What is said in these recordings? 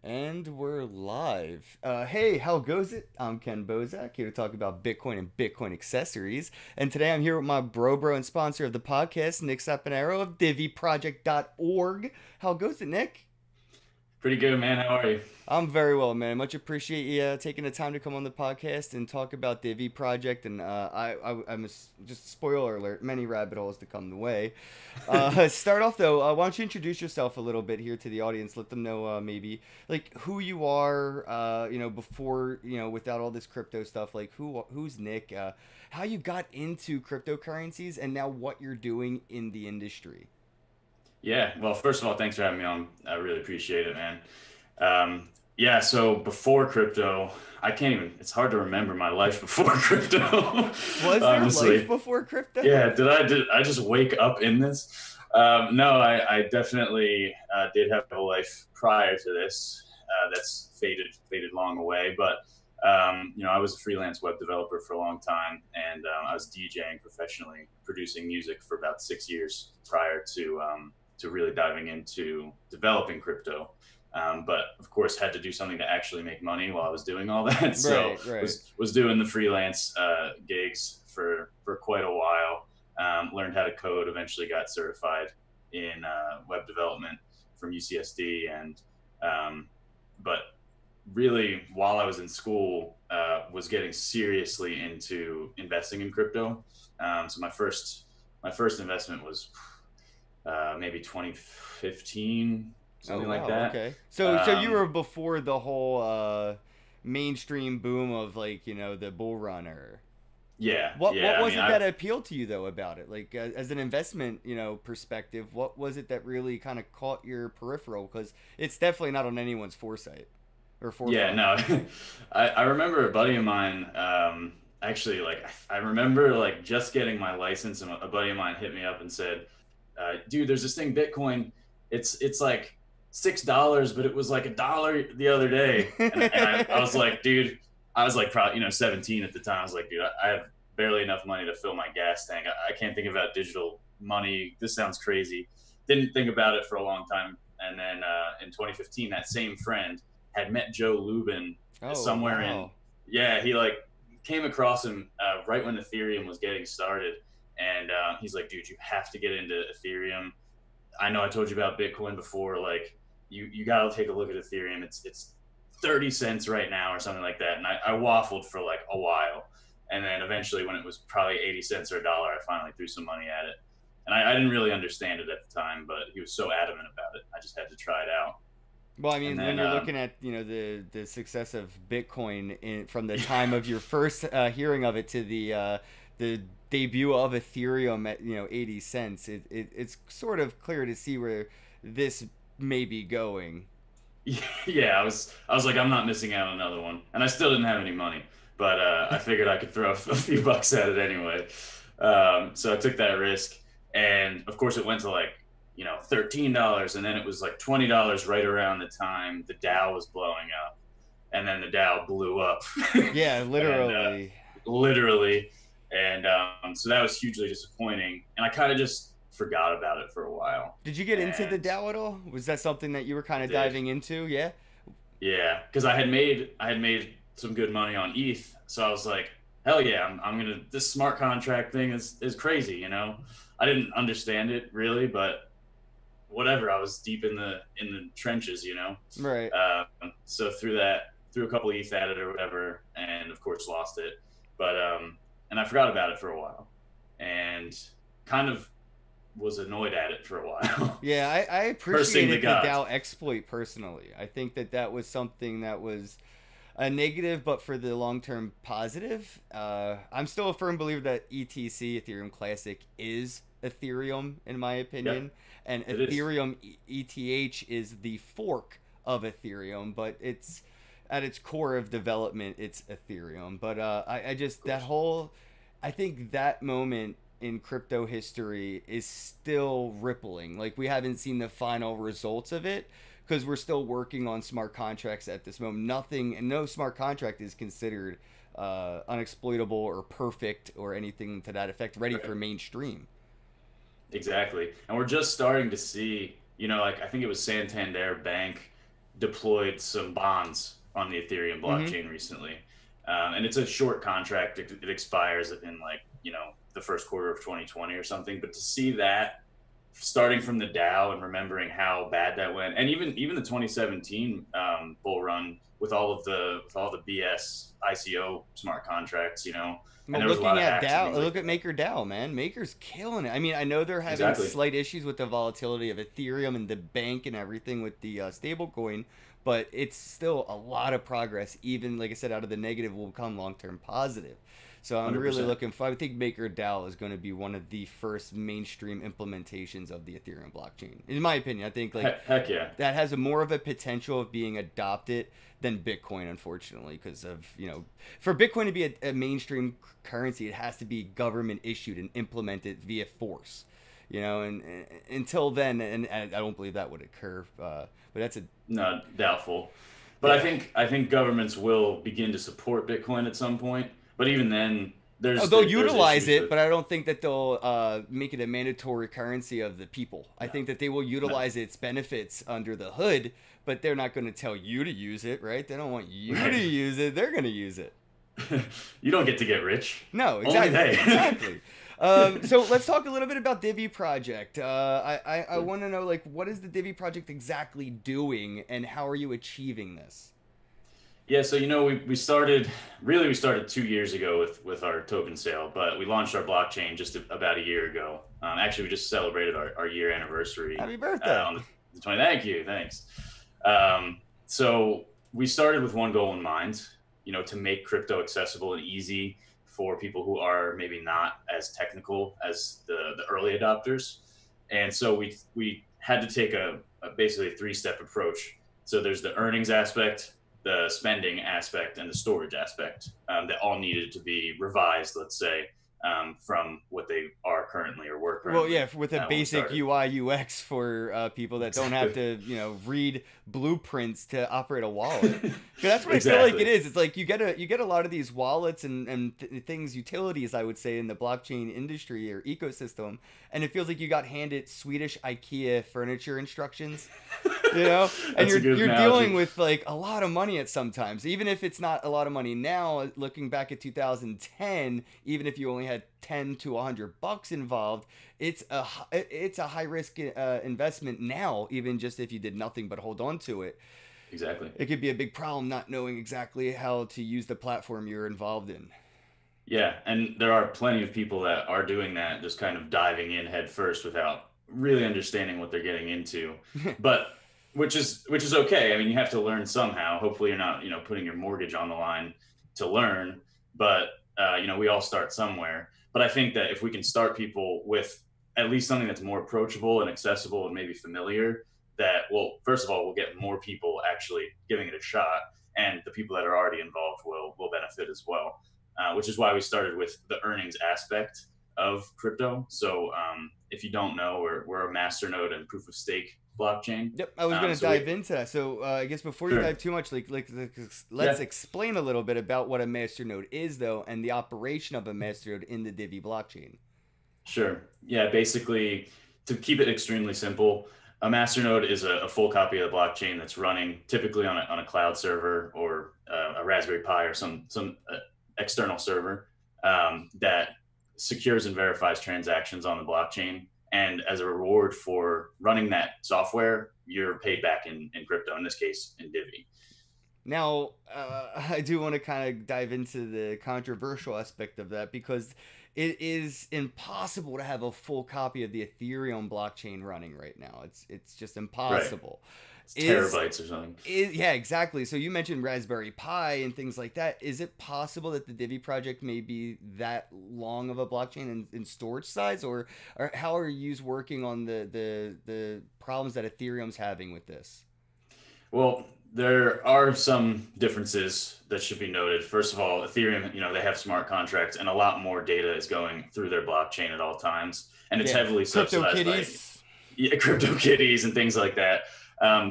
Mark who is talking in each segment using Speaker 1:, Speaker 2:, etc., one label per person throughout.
Speaker 1: And we're live. Hey, how goes it? I'm Ken Bozak, here to talk about Bitcoin and Bitcoin accessories. And today I'm here with my bro and sponsor of the podcast, Nick Saponaro of DiviProject.org. How goes it, Nick?
Speaker 2: Pretty good, man. How are you?
Speaker 1: I'm very well, man. Much appreciate you taking the time to come on the podcast and talk about Divi Project. And just spoiler alert, many rabbit holes to come the way. Start off though, why don't you introduce yourself a little bit here to the audience? Let them know maybe like who you are. Before without all this crypto stuff, like who's Nick? How you got into cryptocurrencies, and now what you're doing in the industry.
Speaker 2: Yeah. Well, first of all, thanks for having me on. I really appreciate it, man. Yeah. So before crypto, I can't even. It's hard to remember my life before crypto.
Speaker 1: Was there life
Speaker 2: Honestly.
Speaker 1: before crypto?
Speaker 2: Yeah. Did I just wake up in this? No, I definitely did have a life prior to this. That's faded long away. But I was a freelance web developer for a long time, and I was DJing professionally, producing music for about 6 years prior to really diving into developing crypto. But of course, had to do something to actually make money while I was doing all that. So
Speaker 1: Right, right.
Speaker 2: was doing the freelance gigs for quite a while. Learned how to code. Eventually, got certified in web development from UCSD, and but really, while I was in school, was getting seriously into investing in crypto. So my first investment was maybe 2015,
Speaker 1: Oh
Speaker 2: something like
Speaker 1: wow,
Speaker 2: that.
Speaker 1: okay. So you
Speaker 2: Um,
Speaker 1: were before the whole mainstream boom of the bull runner.
Speaker 2: yeah,
Speaker 1: What
Speaker 2: yeah. I
Speaker 1: was
Speaker 2: mean,
Speaker 1: it
Speaker 2: I
Speaker 1: that appealed to you though about it? Like as an investment, perspective, what was it that really kind of caught your peripheral? Because it's definitely not on anyone's foresight or
Speaker 2: yeah,
Speaker 1: forefront.
Speaker 2: no. I remember a buddy of mine. Actually, like I remember like just getting my license, and a buddy of mine hit me up and said, dude, there's this thing, Bitcoin. It's like $6, but it was like $1 the other day. And I was like, dude, I was like probably 17 at the time. I was like, dude, I have barely enough money to fill my gas tank. I can't think about digital money. This sounds crazy. Didn't think about it for a long time. And then in 2015, that same friend had met Joe Lubin
Speaker 1: Oh
Speaker 2: somewhere in,
Speaker 1: wow.
Speaker 2: yeah, he like came across him right when Ethereum was getting started. And he's like, dude, you have to get into Ethereum. I know I told you about Bitcoin before. Like, you got to take a look at Ethereum. It's 30 cents right now or something like that. And I waffled for like a while. And then eventually, when it was probably 80 cents or $1, I finally threw some money at it. And I didn't really understand it at the time, but he was so adamant about it. I just had to try it out.
Speaker 1: Well, I
Speaker 2: And
Speaker 1: mean, when
Speaker 2: then,
Speaker 1: you're looking at the success of Bitcoin from the time of your first hearing of it to the debut of Ethereum at 80 cents, it's sort of clear to see where this may be going.
Speaker 2: yeah, I was like, I'm not missing out on another one. And I still didn't have any money, but I figured I could throw a few bucks at it anyway. So I took that risk, and of course, it went to like $13, and then it was like $20 right around the time the Dow was blowing up, and then the Dow blew up,
Speaker 1: Yeah,
Speaker 2: and
Speaker 1: literally.
Speaker 2: literally, and so that was hugely disappointing, and I kind of just forgot about it for a while,
Speaker 1: Did you get into the
Speaker 2: and
Speaker 1: DAO at all? Was that something that you were kind
Speaker 2: I
Speaker 1: of
Speaker 2: did.
Speaker 1: diving into? Yeah.
Speaker 2: Yeah, because I had made some good money on ETH, so I was like, hell yeah, I'm gonna this smart contract thing is crazy, I didn't understand it really, but whatever. I was deep in the trenches.
Speaker 1: Right.
Speaker 2: So threw a couple ETH at it or whatever, and of course lost it. But and I forgot about it for a while, and kind of was annoyed at it for a while,
Speaker 1: Yeah, I
Speaker 2: cursing the
Speaker 1: appreciated the
Speaker 2: gods.
Speaker 1: DAO exploit personally. I think that that was something that was a negative, but for the long term positive. I'm still a firm believer that ETC, Ethereum Classic, is Ethereum, in my opinion.
Speaker 2: Yep,
Speaker 1: And
Speaker 2: it is.
Speaker 1: Ethereum ETH is the fork of Ethereum, but it's at its core of development, it's Ethereum. But I just,
Speaker 2: Of
Speaker 1: that
Speaker 2: course.
Speaker 1: whole, I think that moment in crypto history is still rippling. Like, we haven't seen the final results of it because we're still working on smart contracts at this moment. Nothing, and no smart contract is considered unexploitable or perfect or anything to that effect, ready for
Speaker 2: Right.
Speaker 1: mainstream.
Speaker 2: Exactly. And we're just starting to see, like I think it was Santander Bank deployed some bonds on the Ethereum
Speaker 1: Mm-hmm.
Speaker 2: blockchain recently. And it's a short contract. It expires in like, the first quarter of 2020 or something. But to see that starting from the DAO and remembering how bad that went, and even the 2017 bull run with all the BS ICO smart contracts, and
Speaker 1: Well,
Speaker 2: there was a lot
Speaker 1: looking
Speaker 2: of
Speaker 1: at
Speaker 2: hacks and
Speaker 1: DAO,
Speaker 2: things like
Speaker 1: look at
Speaker 2: that.
Speaker 1: Maker DAO, man. Maker's killing it. I mean, I know they're having
Speaker 2: Exactly.
Speaker 1: slight issues with the volatility of Ethereum and the bank and everything with the stablecoin, but it's still a lot of progress. Even like I said, out of the negative will come long term positive. So I'm really
Speaker 2: 100%.
Speaker 1: looking for. I think Maker DAO is going to be one of the first mainstream implementations of the Ethereum blockchain, in my opinion. I think like
Speaker 2: Heck yeah.
Speaker 1: that has a more of a potential of being adopted than Bitcoin, unfortunately, because of for Bitcoin to be a mainstream currency, it has to be government issued and implemented via force, and until then, and I don't believe that would occur. But that's a
Speaker 2: No, doubtful. But
Speaker 1: yeah.
Speaker 2: I think governments will begin to support Bitcoin at some point. But even then,
Speaker 1: Oh, they'll
Speaker 2: there's
Speaker 1: utilize
Speaker 2: issues
Speaker 1: it,
Speaker 2: with.
Speaker 1: but I don't think that they'll make it a mandatory currency of the people. I
Speaker 2: No,
Speaker 1: think that they will
Speaker 2: no.
Speaker 1: utilize its benefits under the hood, but they're not going to tell you to use it, right? They don't want you to
Speaker 2: Right.
Speaker 1: use it. They're going to use it.
Speaker 2: You don't get to get rich.
Speaker 1: No,
Speaker 2: Only
Speaker 1: exactly,
Speaker 2: they.
Speaker 1: exactly. So let's talk a little bit about Divi Project. I
Speaker 2: Sure.
Speaker 1: want to know like what is the Divi Project exactly doing, and how are you achieving this?
Speaker 2: Yeah, so we started 2 years ago with our token sale, but we launched our blockchain just about a year ago. Actually, we just celebrated our year anniversary
Speaker 1: Happy birthday!
Speaker 2: on the 20th. Thank you, thanks. So we started with one goal in mind, to make crypto accessible and easy for people who are maybe not as technical as the early adopters. And so we had to take a basically a three-step approach. So there's the earnings aspect, the spending aspect, and the storage aspect that all needed to be revised, let's say, from what they are currently or were
Speaker 1: Well,
Speaker 2: currently
Speaker 1: yeah, with a
Speaker 2: when we
Speaker 1: basic
Speaker 2: started.
Speaker 1: UI UX for people that don't have
Speaker 2: Exactly.
Speaker 1: to, read blueprints to operate a wallet. 'Cause that's what I feel like it
Speaker 2: Exactly.
Speaker 1: is. It's like you get a lot of these wallets and things, utilities, I would say, in the blockchain industry or ecosystem, and it feels like you got handed Swedish IKEA furniture instructions, and
Speaker 2: That's
Speaker 1: you're
Speaker 2: a good
Speaker 1: you're dealing
Speaker 2: analogy.
Speaker 1: with like a lot of money at sometimes, even if it's not a lot of money now. Looking back at 2010, even if you only had 10 to $100 involved, it's a high risk investment now. Even just if you did nothing but hold on to it,
Speaker 2: Exactly.
Speaker 1: it could be a big problem not knowing exactly how to use the platform you're involved in.
Speaker 2: Yeah, and there are plenty of people that are doing that, just kind of diving in head first without really understanding what they're getting into. But which is okay. I mean, you have to learn somehow. Hopefully, you're not putting your mortgage on the line to learn. But we all start somewhere. But I think that if we can start people with at least something that's more approachable and accessible and maybe familiar, that well, first of all, we'll get more people actually giving it a shot, and the people that are already involved will benefit as well, which is why we started with the earnings aspect of crypto. So if you don't know, we're a Masternode and proof of stake blockchain.
Speaker 1: Yep, I was going to
Speaker 2: So we
Speaker 1: dive into that. So I guess before you
Speaker 2: sure,
Speaker 1: dive too much, let's
Speaker 2: yeah,
Speaker 1: explain a little bit about what a masternode is, though, and the operation of a masternode in the Divi blockchain.
Speaker 2: sure, yeah. Basically, to keep it extremely simple, a Masternode is a full copy of the blockchain that's running typically on a cloud server or a Raspberry Pi or some external server that secures and verifies transactions on the blockchain. And as a reward for running that software, you're paid back in crypto, in this case, in Divi.
Speaker 1: Now, I do want to kind of dive into the controversial aspect of that because it is impossible to have a full copy of the Ethereum blockchain running right now. It's just
Speaker 2: Right.
Speaker 1: impossible.
Speaker 2: It's
Speaker 1: Is
Speaker 2: terabytes or something.
Speaker 1: Yeah, exactly. So you mentioned Raspberry Pi and things like that. Is it possible that the Divi project may be that long of a blockchain in storage size, or how are you working on the problems that Ethereum's having with this?
Speaker 2: Well, there are some differences that should be noted. First of all, Ethereum, they have smart contracts and a lot more data is going through their blockchain at all times. And it's
Speaker 1: Yeah,
Speaker 2: heavily
Speaker 1: crypto
Speaker 2: subsidized by
Speaker 1: kitties.
Speaker 2: crypto kitties and things like that.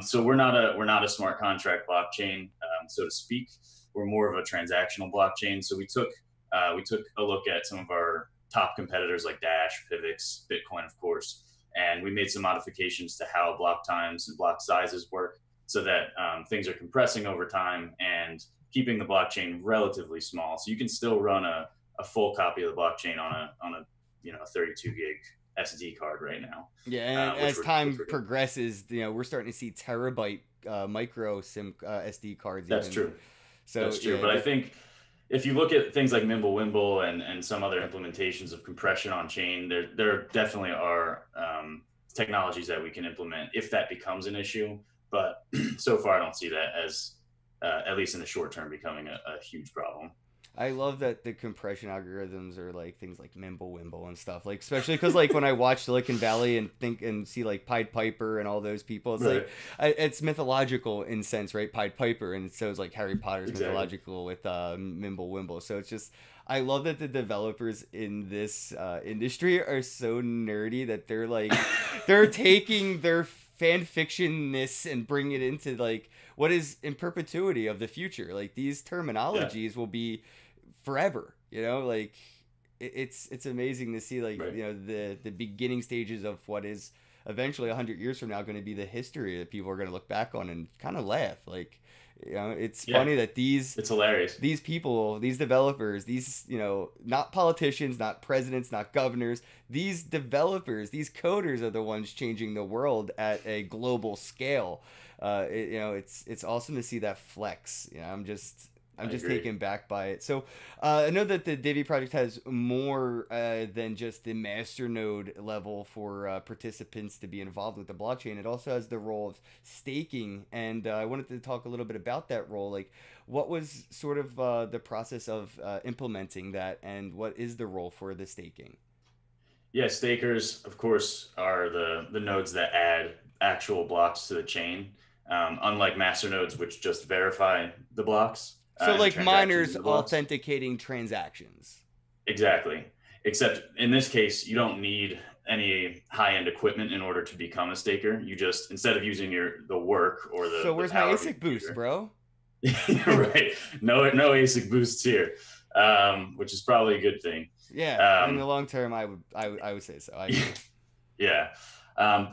Speaker 2: So we're not a smart contract blockchain, so to speak. We're more of a transactional blockchain. So we took a look at some of our top competitors like Dash, Pivx, Bitcoin, of course, and we made some modifications to how block times and block sizes work. so that things are compressing over time and keeping the blockchain relatively small. So you can still run a full copy of the blockchain on a 32 gig SD card right now.
Speaker 1: Yeah, and
Speaker 2: Which
Speaker 1: as time
Speaker 2: we're doing.
Speaker 1: progresses, we're starting to see terabyte micro SIM SD cards.
Speaker 2: That's
Speaker 1: Even.
Speaker 2: true.
Speaker 1: So
Speaker 2: That's true.
Speaker 1: yeah,
Speaker 2: But I think if you look at things like Mimblewimble and some other implementations of compression on chain, there definitely are technologies that we can implement if that becomes an issue. But so far, I don't see that as, at least in the short term, becoming a huge problem.
Speaker 1: I love that the compression algorithms are like things like Mimblewimble and stuff. Like especially because like when I watch Silicon Valley and think and see like Pied Piper and all those people, it's
Speaker 2: Right.
Speaker 1: like it's mythological in sense, right? Pied Piper, and so is like Harry Potter's
Speaker 2: Exactly.
Speaker 1: mythological with Mimblewimble. So it's just I love that the developers in this industry are so nerdy that they're like they're taking their fan fictionness and bring it into like what is in perpetuity of the future. Like these terminologies will be forever, like it's amazing to see like
Speaker 2: Right.
Speaker 1: the beginning stages of what is eventually 100 years from now going to be the history that people are going to look back on and kind of laugh. Like it's funny that
Speaker 2: it's hilarious.
Speaker 1: these people, these developers, these not politicians, not presidents, not governors, these developers, these coders are the ones changing the world at a global scale. It's awesome to see that flex. I'm just taken back by it. So I know that the Divi project has more than just the Masternode level for participants to be involved with the blockchain. It also has the role of staking, and I wanted to talk a little bit about that role. Like, what was sort of the process of implementing that, and what is the role for the staking?
Speaker 2: Yeah, stakers, of course, are the nodes that add actual blocks to the chain, unlike master nodes, which just verify the blocks.
Speaker 1: So,
Speaker 2: And the
Speaker 1: like
Speaker 2: transactions
Speaker 1: miners
Speaker 2: in the blocks.
Speaker 1: authenticating transactions.
Speaker 2: Exactly. Except in this case, you don't need any high-end equipment in order to become a staker. You just, instead of using the work or
Speaker 1: So,
Speaker 2: the
Speaker 1: where's my
Speaker 2: power of your
Speaker 1: ASIC boost,
Speaker 2: computer.
Speaker 1: bro?
Speaker 2: Right. No ASIC boosts here, which is probably a good thing.
Speaker 1: Yeah, in the long term, I would say so. I agree.
Speaker 2: Yeah.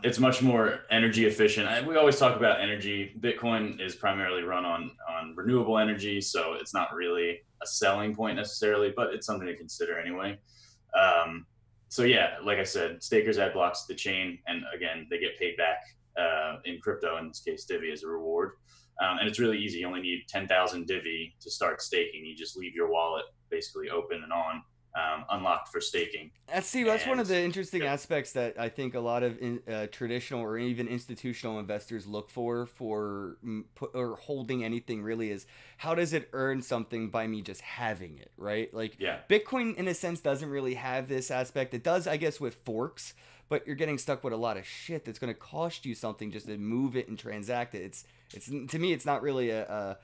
Speaker 2: It's much more energy efficient. We always talk about energy. Bitcoin is primarily run on renewable energy, so it's not really a selling point necessarily, but it's something to consider anyway. So yeah, like I said, stakers add blocks to the chain, and again, they get paid back in crypto, in this case, Divi, as a reward. And it's really easy. You only need 10,000 Divi to start staking. You just leave your wallet basically open and on, unlocked for staking.
Speaker 1: That's one
Speaker 2: And
Speaker 1: of the interesting
Speaker 2: yep.
Speaker 1: aspects that I think a lot of traditional or even institutional investors look for or holding anything really is how does it earn something by me just having it, right? Like
Speaker 2: Yeah.
Speaker 1: Bitcoin in a sense doesn't really have this aspect. It does, I guess, with forks, but you're getting stuck with a lot of shit that's going to cost you something just to move it and transact it. It's to me, it's not really a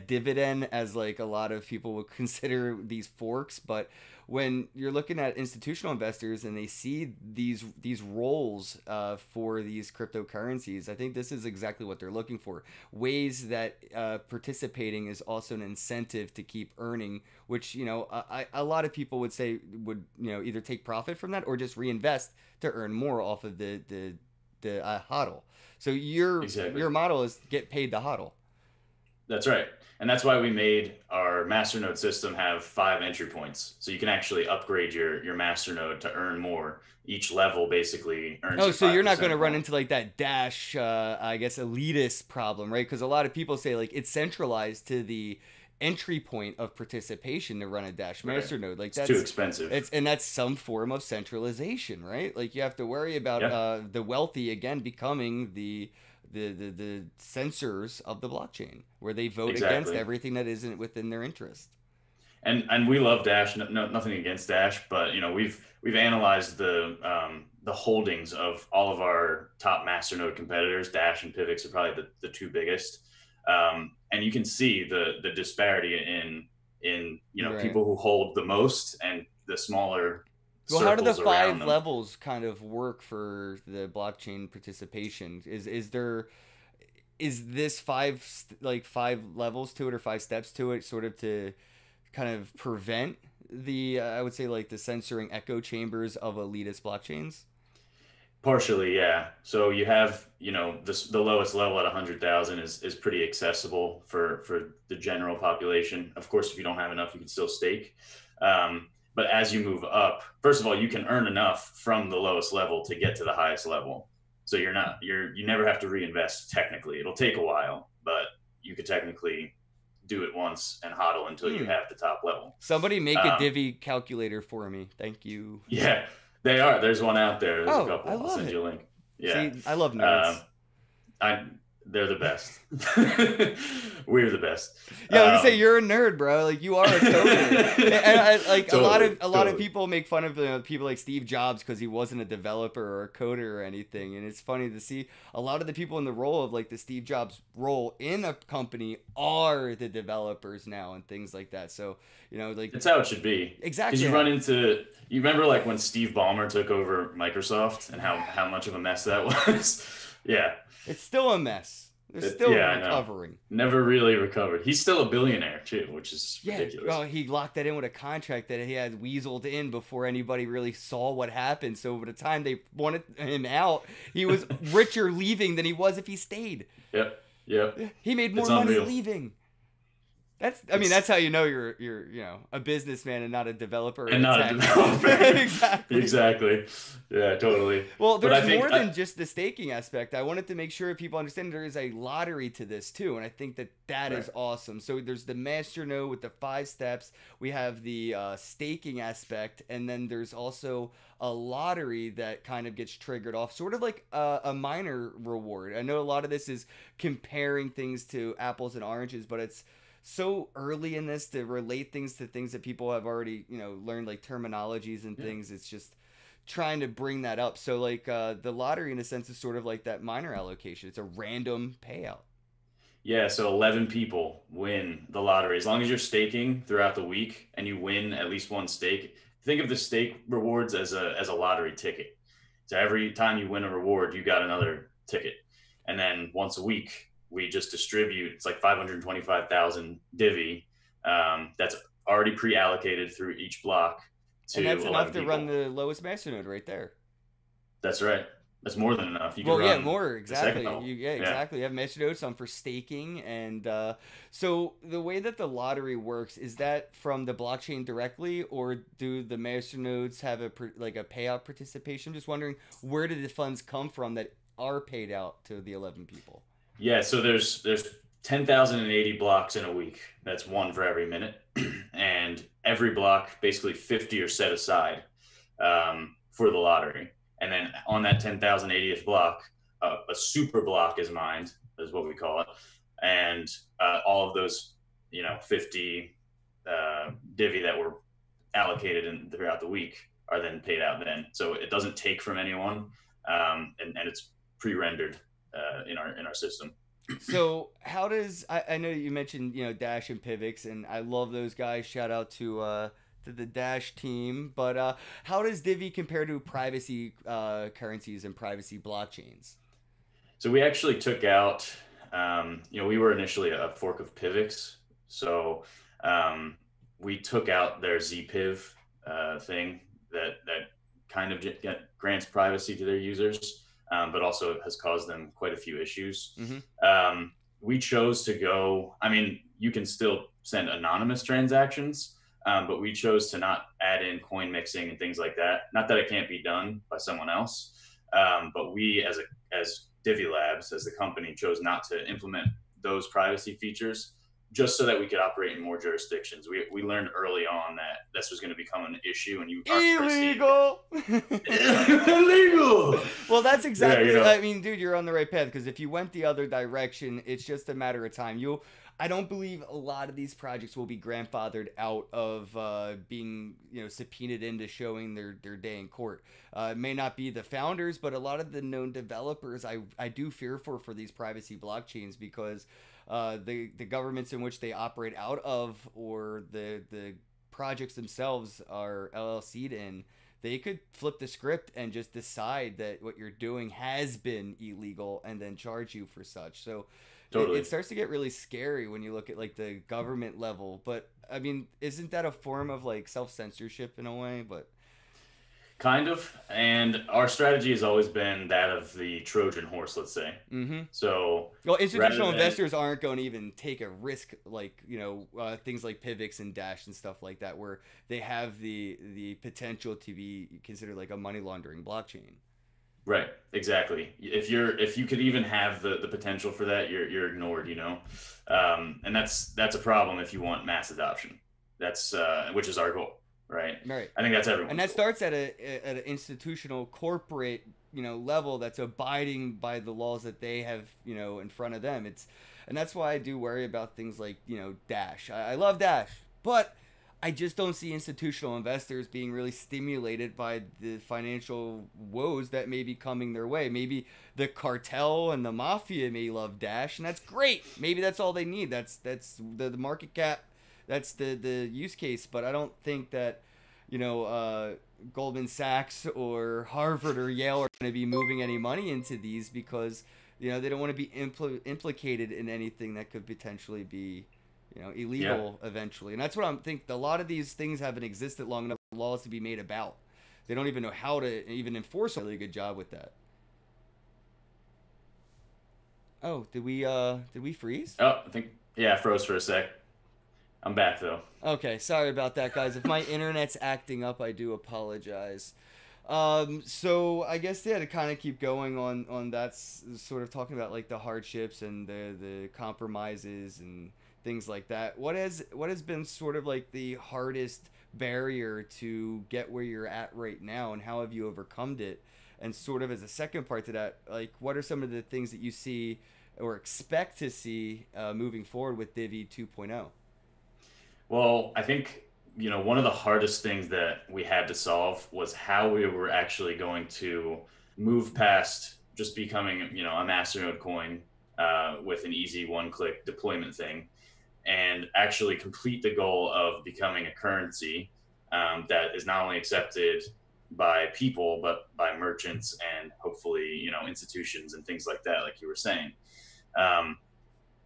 Speaker 1: dividend as like a lot of people would consider these forks, but when you're looking at institutional investors and they see these roles for these cryptocurrencies, I think this is exactly what they're looking for. Ways that participating is also an incentive to keep earning, which a lot of people would say would either take profit from that or just reinvest to earn more off of the hodl. So your model is get paid to hodl.
Speaker 2: That's right. And that's why we made our masternode system have 5 entry points. So you can actually upgrade your masternode to earn more. Each level basically earns
Speaker 1: Oh,
Speaker 2: you
Speaker 1: so you're not
Speaker 2: 5%
Speaker 1: going to run
Speaker 2: more.
Speaker 1: into like that Dash, I guess, elitist problem, right? Because a lot of people say like it's centralized to the entry point of participation to run a Dash
Speaker 2: Right.
Speaker 1: Masternode. Like
Speaker 2: It's too expensive.
Speaker 1: and that's some form of centralization, right? Like you have to worry about
Speaker 2: Yeah,
Speaker 1: the wealthy again becoming the censors of the blockchain, where they vote against
Speaker 2: exactly.
Speaker 1: everything that isn't within their interest.
Speaker 2: And we love Dash. No, nothing against Dash, but we've analyzed the holdings of all of our top masternode competitors. Dash and Pivx are probably the 2 biggest, and you can see the disparity in
Speaker 1: Right.
Speaker 2: people who hold the most and the smaller
Speaker 1: Well, how do the
Speaker 2: circles around
Speaker 1: 5
Speaker 2: them.
Speaker 1: levels kind of work for the blockchain participation? Is this like 5 levels to it or 5 steps to it, sort of to kind of prevent the I would say like the censoring echo chambers of elitist blockchains?
Speaker 2: Partially, yeah. So you have, the lowest level at 100,000 is pretty accessible for the general population. Of course, if you don't have enough, you can still stake. But as you move up, first of all, you can earn enough from the lowest level to get to the highest level. So you never have to reinvest technically. It'll take a while, but you could technically do it once and hodl until you have the top level.
Speaker 1: Somebody make a Divi calculator for me. Thank you.
Speaker 2: Yeah, they are. There's one out there. There's a couple.
Speaker 1: I love
Speaker 2: I'll send you a link. Yeah.
Speaker 1: See, I love nerds.
Speaker 2: They're the best. We're the best.
Speaker 1: Yeah, I was gonna say you're a nerd, bro. Like you are a coder. And
Speaker 2: Totally,
Speaker 1: a lot of people make fun of people like Steve Jobs because he wasn't a developer or a coder or anything. And it's funny to see a lot of the people in the role of like the Steve Jobs role in a company are the developers now and things like that. So like
Speaker 2: it's how it should be.
Speaker 1: Exactly.
Speaker 2: Because you remember like when Steve Ballmer took over Microsoft and how much of a mess that was. Yeah.
Speaker 1: It's still a mess. They're still recovering.
Speaker 2: Never really recovered. He's still a billionaire too, which is ridiculous.
Speaker 1: Well, he locked that in with a contract that he had weaseled in before anybody really saw what happened. So by the time they wanted him out, he was richer leaving than he was if he stayed.
Speaker 2: Yep.
Speaker 1: He made more money leaving. That's how you know you're a businessman and not a developer.
Speaker 2: And not a developer. Exactly. Yeah, totally.
Speaker 1: Well, there's more than just the staking aspect. I wanted to make sure people understand there is a lottery to this too, and I think that is awesome. So there's the Masternode with the 5 steps. We have the staking aspect, and then there's also a lottery that kind of gets triggered off, sort of like a miner reward. I know a lot of this is comparing things to apples and oranges, but it's so early in this to relate things to things that people have already, learned, like terminologies and things. It's just trying to bring that up. So like the lottery in a sense is sort of like that minor allocation. It's a random payout.
Speaker 2: Yeah, so 11 people win the lottery. As long as you're staking throughout the week and you win at least one stake, think of the stake rewards as a lottery ticket. So every time you win a reward, you got another ticket. And then once a week, we just distribute, it's like 525,000 Divi that's already pre-allocated through each block to
Speaker 1: and that's enough to
Speaker 2: people.
Speaker 1: Run the lowest Masternode right there.
Speaker 2: That's right. That's more than enough. You can run
Speaker 1: more, exactly. Exactly. You have Masternode, some for staking. And so the way that the lottery works, is that from the blockchain directly, or do the Masternodes have a payout participation? Just wondering, where did the funds come from that are paid out to the 11 people?
Speaker 2: Yeah, so there's 10,080 blocks in a week. That's one for every minute. And every block, basically 50 are set aside for the lottery. And then on that 10,080th block, a super block is mined, is what we call it. And all of those, 50 Divi that were allocated throughout the week are then paid out then. So it doesn't take from anyone, and it's pre-rendered in our system.
Speaker 1: So how does I know you mentioned Dash and Pivx, and I love those guys. Shout out to the Dash team. But how does Divi compare to privacy currencies and privacy blockchains?
Speaker 2: So we actually took out. We were initially a fork of Pivx, so we took out their ZPiv thing that kind of grants privacy to their users. But also has caused them quite a few issues. Mm-hmm. We chose to go, you can still send anonymous transactions, but we chose to not add in coin mixing and things like that. Not that it can't be done by someone else, but we as Divi Labs, as the company, chose not to implement those privacy features just so that we could operate in more jurisdictions. We learned early on that this was going to become an issue, and
Speaker 1: illegal.
Speaker 2: Illegal.
Speaker 1: Well, that's exactly. Yeah, dude, you're on the right path, because if you went the other direction, it's just a matter of time. I don't believe a lot of these projects will be grandfathered out of being subpoenaed into showing their day in court. It may not be the founders, but a lot of the known developers I do fear for these privacy blockchains, because the governments in which they operate out of, or the projects themselves are LLC'd in, they could flip the script and just decide that what you're doing has been illegal and then charge you for such. So totally. It starts to get really scary when you look at like the government level. But isn't that a form of like self-censorship in a way? But
Speaker 2: Kind of. And our strategy has always been that of the Trojan horse, let's say.
Speaker 1: Mm-hmm.
Speaker 2: So
Speaker 1: Well,
Speaker 2: rather
Speaker 1: institutional
Speaker 2: than,
Speaker 1: investors aren't going to even take a risk like, things like Pivx and Dash and stuff like that, where they have the potential to be considered like a money laundering blockchain.
Speaker 2: right, exactly. If you could even have the potential for that, you're ignored, you know? And that's a problem if you want mass adoption. That's, which is our goal, right?
Speaker 1: Right.
Speaker 2: I think that's
Speaker 1: And
Speaker 2: everyone's
Speaker 1: that
Speaker 2: goal.
Speaker 1: starts at an institutional corporate, level that's abiding by the laws that they have, in front of them. And that's why I do worry about things like, Dash. I love Dash, but I just don't see institutional investors being really stimulated by the financial woes that may be coming their way. Maybe the cartel and the mafia may love Dash, and that's great. Maybe that's all they need. That's the market cap. That's the use case. But I don't think that, Goldman Sachs or Harvard or Yale are going to be moving any money into these because, they don't want to be implicated in anything that could potentially be,
Speaker 2: Yeah.
Speaker 1: illegal eventually. And that's what I'm think. A lot of these things haven't existed long enough for laws to be made about. They don't even know how to even enforce a really good job with that. Oh, did we freeze?
Speaker 2: Oh, I think, yeah, I froze for a sec. I'm back though.
Speaker 1: Okay, sorry about that, guys. If my internet's acting up, I do apologize. So I guess, yeah, to kind of keep going on that's sort of talking about like the hardships and the compromises and things like that. What has been sort of like the hardest barrier to get where you're at right now, and how have you overcome it? And sort of as a second part to that, like what are some of the things that you see or expect to see moving forward with Divi 2.0?
Speaker 2: Well, I think, one of the hardest things that we had to solve was how we were actually going to move past just becoming, a Masternode coin with an easy one-click deployment thing, and actually complete the goal of becoming a currency that is not only accepted by people but by merchants and hopefully, institutions and things like that, like you were saying. Um,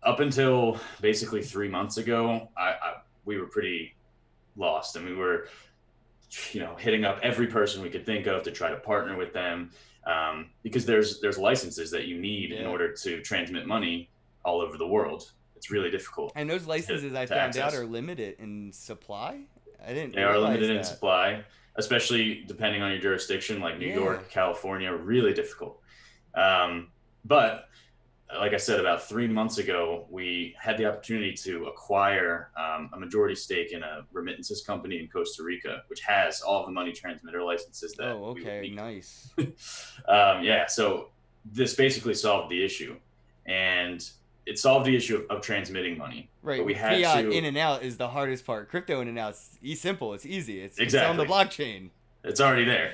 Speaker 2: Up until basically 3 months ago, we were pretty lost, and we were, hitting up every person we could think of to try to partner with them, because there's licenses that you need in
Speaker 1: Yeah.
Speaker 2: order to transmit money all over the world. It's really difficult
Speaker 1: And those licenses I
Speaker 2: to
Speaker 1: found out
Speaker 2: access.
Speaker 1: are limited in supply. I didn't
Speaker 2: They are
Speaker 1: realize
Speaker 2: limited in
Speaker 1: that.
Speaker 2: supply, especially depending on your jurisdiction, like New
Speaker 1: Yeah.
Speaker 2: York, California, really difficult. But like I said, about 3 months ago, we had the opportunity to acquire a majority stake in a remittances company in Costa Rica, which has all of the money transmitter licenses that
Speaker 1: Oh,
Speaker 2: we would
Speaker 1: okay.
Speaker 2: need.
Speaker 1: Nice.
Speaker 2: Yeah, so this basically solved the issue, and it solved the issue of transmitting money. But
Speaker 1: Right.
Speaker 2: we had
Speaker 1: Fiat in
Speaker 2: to
Speaker 1: and out is the hardest part. Crypto in and out is simple. It's easy. It's on the
Speaker 2: exactly.
Speaker 1: blockchain.
Speaker 2: It's already there.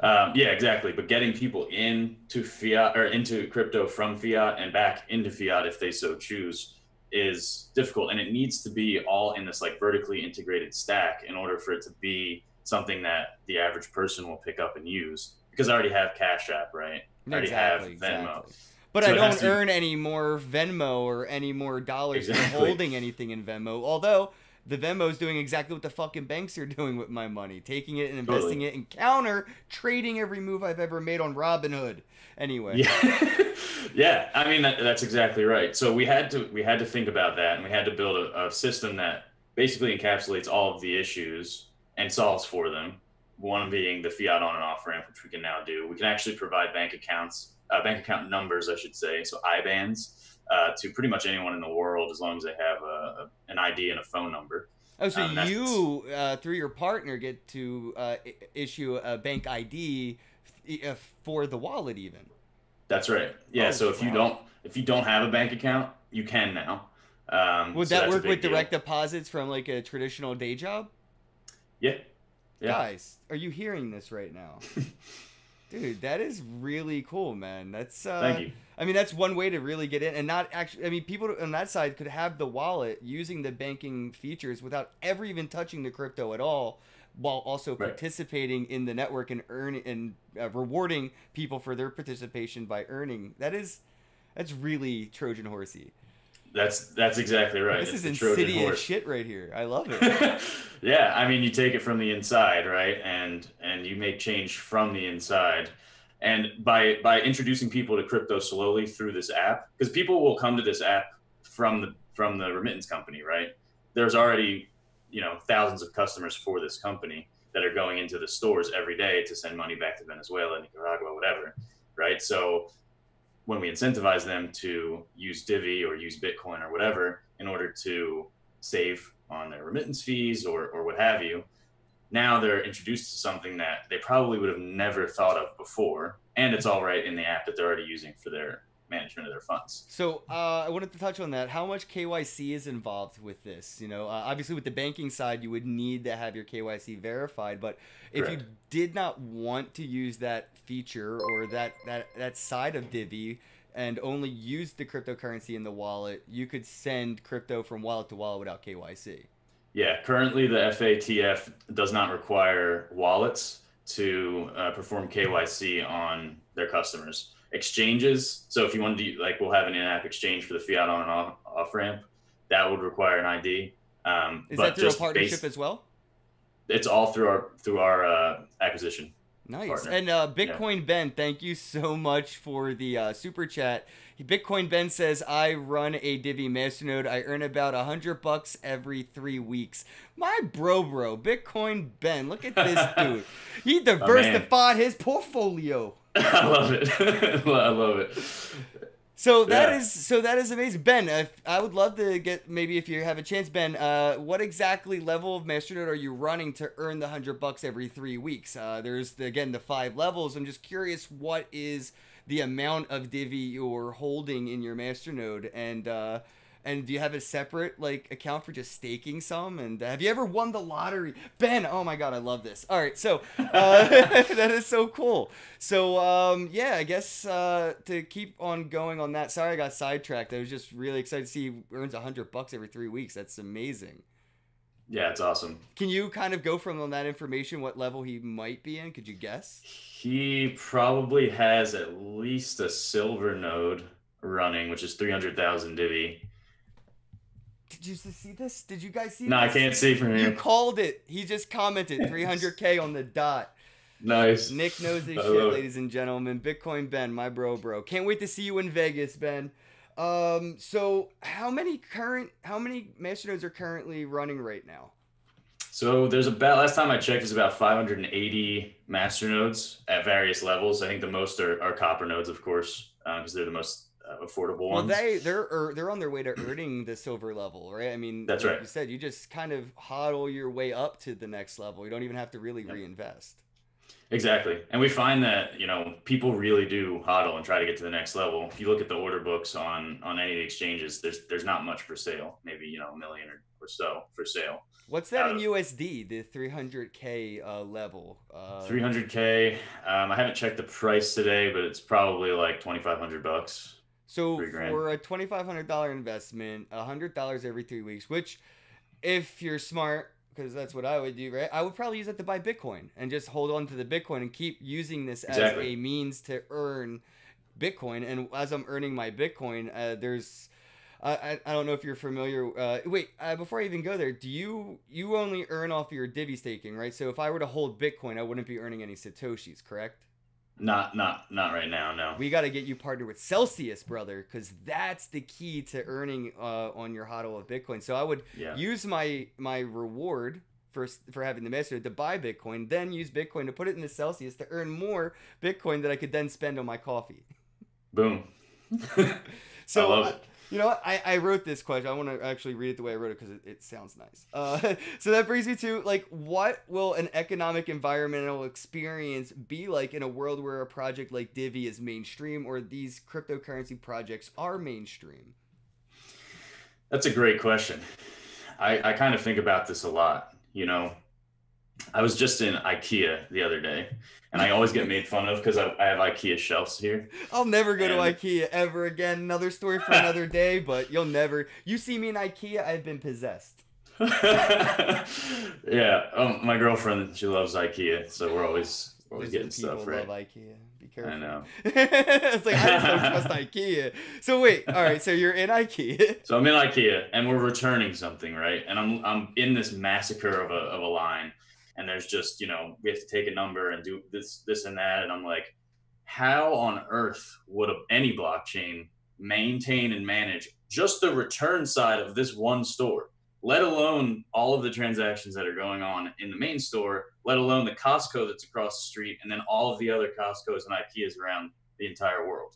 Speaker 2: Yeah, exactly. But getting people into fiat or into crypto from fiat and back into fiat if they so choose is difficult. And it needs to be all in this like vertically integrated stack in order for it to be something that the average person will pick up and use. Because I already have Cash App, right? I already have
Speaker 1: Exactly.
Speaker 2: Venmo.
Speaker 1: Exactly. But I
Speaker 2: So it has
Speaker 1: don't
Speaker 2: to
Speaker 1: earn any more Venmo or any more dollars for
Speaker 2: exactly.
Speaker 1: holding anything in Venmo. Although the Venmo is doing exactly what the fucking banks are doing with my money, taking it and investing
Speaker 2: Totally.
Speaker 1: it and counter trading every move I've ever made on Robinhood. Anyway.
Speaker 2: Yeah, yeah. I mean that's exactly right. So we had to think about that, and we had to build a system that basically encapsulates all of the issues and solves for them. One being the fiat on and off ramp, which we can now do. We can actually provide bank accounts, bank account numbers, I should say, so IBANs to pretty much anyone in the world as long as they have an ID and a phone number.
Speaker 1: Oh, so
Speaker 2: That's
Speaker 1: you, through your partner, get to issue a bank ID for the wallet, even.
Speaker 2: that's right. Yeah.
Speaker 1: Oh,
Speaker 2: So
Speaker 1: wow.
Speaker 2: if you don't have a bank account, you can now.
Speaker 1: Would
Speaker 2: So
Speaker 1: that
Speaker 2: that's a
Speaker 1: work with
Speaker 2: big deal.
Speaker 1: direct deposits from like a traditional day job?
Speaker 2: Yeah. Yeah.
Speaker 1: Guys, are you hearing this right now? Dude, that is really cool, man. That's
Speaker 2: Thank you.
Speaker 1: I mean, that's one way to really get in and not actually, I mean, people on that side could have the wallet using the banking features without ever even touching the crypto at all, while also
Speaker 2: Right.
Speaker 1: participating in the network and earning and rewarding people for their participation by earning. That's really Trojan horsey.
Speaker 2: That's exactly right.
Speaker 1: This
Speaker 2: It's
Speaker 1: is
Speaker 2: the Trojan
Speaker 1: insidious
Speaker 2: horse.
Speaker 1: shit right here. I love it.
Speaker 2: Yeah, I mean, you take it from the inside, right? And you make change from the inside. And by introducing people to crypto slowly through this app, because people will come to this app from the remittance company, right? There's already, thousands of customers for this company that are going into the stores every day to send money back to Venezuela, Nicaragua, whatever, right? So when we incentivize them to use Divi or use Bitcoin or whatever in order to save on their remittance fees or what have you, now they're introduced to something that they probably would have never thought of before. And it's all right in the app that they're already using for their management of their funds.
Speaker 1: So I wanted to touch on that. How much KYC is involved with this? Obviously with the banking side, you would need to have your KYC verified. But if
Speaker 2: Correct.
Speaker 1: you did not want to use that feature or that side of Divi and only use the cryptocurrency in the wallet, you could send crypto from wallet to wallet without KYC.
Speaker 2: Yeah, currently the FATF does not require wallets to perform KYC on their customers. Exchanges, so if you wanted to, like, we'll have an in-app exchange for the fiat on and off ramp, that would require an ID.
Speaker 1: Is
Speaker 2: but
Speaker 1: that through a partnership as well?
Speaker 2: It's all through our acquisition.
Speaker 1: Nice.
Speaker 2: Partner.
Speaker 1: And Bitcoin Ben, thank you so much for the super chat. Bitcoin Ben says, I run a Divi Masternode. I earn about $100 every 3 weeks. My bro, Bitcoin Ben, look at this dude. He diversified his portfolio.
Speaker 2: I love it. I love it.
Speaker 1: So that is amazing, Ben. I would love to get, maybe if you have a chance, Ben. What exactly level of Masternode are you running to earn the $100 every 3 weeks? There's the 5 levels. I'm just curious, what is the amount of Divi you're holding in your Masternode, and do you have a separate account for just staking some? And have you ever won the lottery, Ben? Oh my God, I love this. All right, so that is so cool. So yeah, I guess to keep on going on that. Sorry, I got sidetracked. I was just really excited to see he earns $100 every 3 weeks. That's amazing.
Speaker 2: Yeah, it's awesome.
Speaker 1: Can you kind of go from that information what level he might be in? Could you guess?
Speaker 2: He probably has at least a silver node running, which is 300,000 Divi.
Speaker 1: Did you see this? Did you guys see
Speaker 2: No,
Speaker 1: this?
Speaker 2: I can't see from here.
Speaker 1: You called it. He just commented 300K on the dot.
Speaker 2: Nice.
Speaker 1: Nick knows his shit, ladies and gentlemen. Bitcoin Ben, my bro. Can't wait to see you in Vegas, Ben. So how many Masternodes are currently running right now?
Speaker 2: So there's last time I checked, there's about 580 Masternodes at various levels. I think the most are copper nodes, of course, because they're the most affordable ones.
Speaker 1: Well, they're on their way to earning the silver level, right? I mean,
Speaker 2: that's
Speaker 1: like
Speaker 2: right.
Speaker 1: You said, you just kind of hodl your way up to the next level. You don't even have to really reinvest.
Speaker 2: Exactly. And we find that, people really do hodl and try to get to the next level. If you look at the order books on any of the exchanges, there's not much for sale, maybe, $1 million or so for sale.
Speaker 1: What's that in USD, the 300K level?
Speaker 2: 300K. I haven't checked the price today, but it's probably like $2,500.
Speaker 1: So for a $2,500 investment, $100 every 3 weeks, which if you're smart, because that's what I would do, right? I would probably use that to buy Bitcoin and just hold on to the Bitcoin and keep using this as a means to earn Bitcoin. And as I'm earning my Bitcoin, there's... I don't know if you're familiar. Before I even go there, do you only earn off your Divi staking, right? So if I were to hold Bitcoin, I wouldn't be earning any Satoshis, correct?
Speaker 2: Not right now, no.
Speaker 1: We got to get you partnered with Celsius, brother, because that's the key to earning on your hodl of Bitcoin. So I would use my reward for having the Masternode to buy Bitcoin, then use Bitcoin to put it in the Celsius to earn more Bitcoin that I could then spend on my coffee.
Speaker 2: Boom.
Speaker 1: So
Speaker 2: I love it.
Speaker 1: You know what? I wrote this question. I want to actually read it the way I wrote it because it sounds nice. So that brings me to, what will an economic environmental experience be like in a world where a project like Divi is mainstream or these cryptocurrency projects are mainstream?
Speaker 2: That's a great question. I kind of think about this a lot. I was just in IKEA the other day, and I always get made fun of because I have IKEA shelves here.
Speaker 1: I'll never go to IKEA ever again. Another story for another day, but you see me in IKEA, I've been possessed.
Speaker 2: Yeah. My girlfriend, she loves IKEA, so we're always getting stuff, right?
Speaker 1: People love IKEA. Be careful.
Speaker 2: I know.
Speaker 1: It's like, I just don't trust IKEA. So wait, all right. So you're in IKEA.
Speaker 2: So I'm in IKEA and we're returning something, right? And I'm in this massacre of a line, and there's just, we have to take a number and do this and that, and I'm like, how on earth would any blockchain maintain and manage just the return side of this one store, let alone all of the transactions that are going on in the main store, let alone the Costco that's across the street, and then all of the other Costcos and IKEAs around the entire world?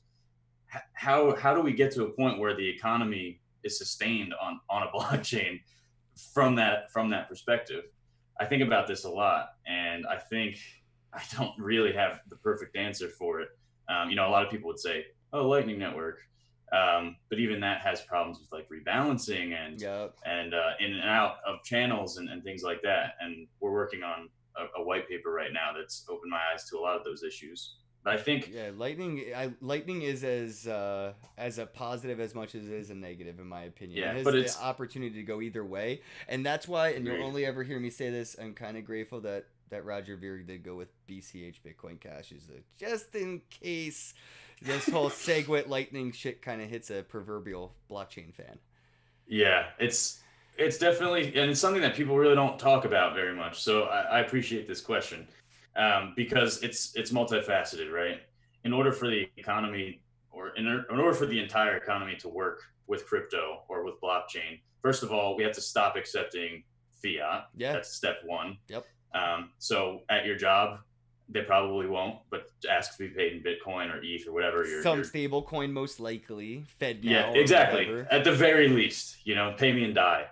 Speaker 2: How do we get to a point where the economy is sustained on a blockchain from that perspective? I think about this a lot, and I think I don't really have the perfect answer for it. A lot of people would say, "Oh, Lightning Network," but even that has problems with like rebalancing and in and out of channels and things like that. And we're working on a white paper right now that's opened my eyes to a lot of those issues. But I think
Speaker 1: Lightning is as a positive as much as it is a negative, in my opinion.
Speaker 2: Yeah,
Speaker 1: it has
Speaker 2: but
Speaker 1: the opportunity to go either way, and that's why. And you'll only ever hear me say this. I'm kind of grateful that Roger Ver did go with BCH Bitcoin Cash, just in case this whole SegWit Lightning shit kind of hits a proverbial blockchain fan.
Speaker 2: Yeah, it's definitely, and it's something that people really don't talk about very much. So I appreciate this question. Because it's multifaceted, right? In order for the economy, or in order for the entire economy to work with crypto or with blockchain, first of all, we have to stop accepting fiat.
Speaker 1: Yeah.
Speaker 2: That's step one.
Speaker 1: Yep.
Speaker 2: So at your job, they probably won't, but ask to be paid in Bitcoin or ETH or whatever.
Speaker 1: Some stable coin, most likely. Fed now.
Speaker 2: Yeah, exactly. At the very least, pay me and die.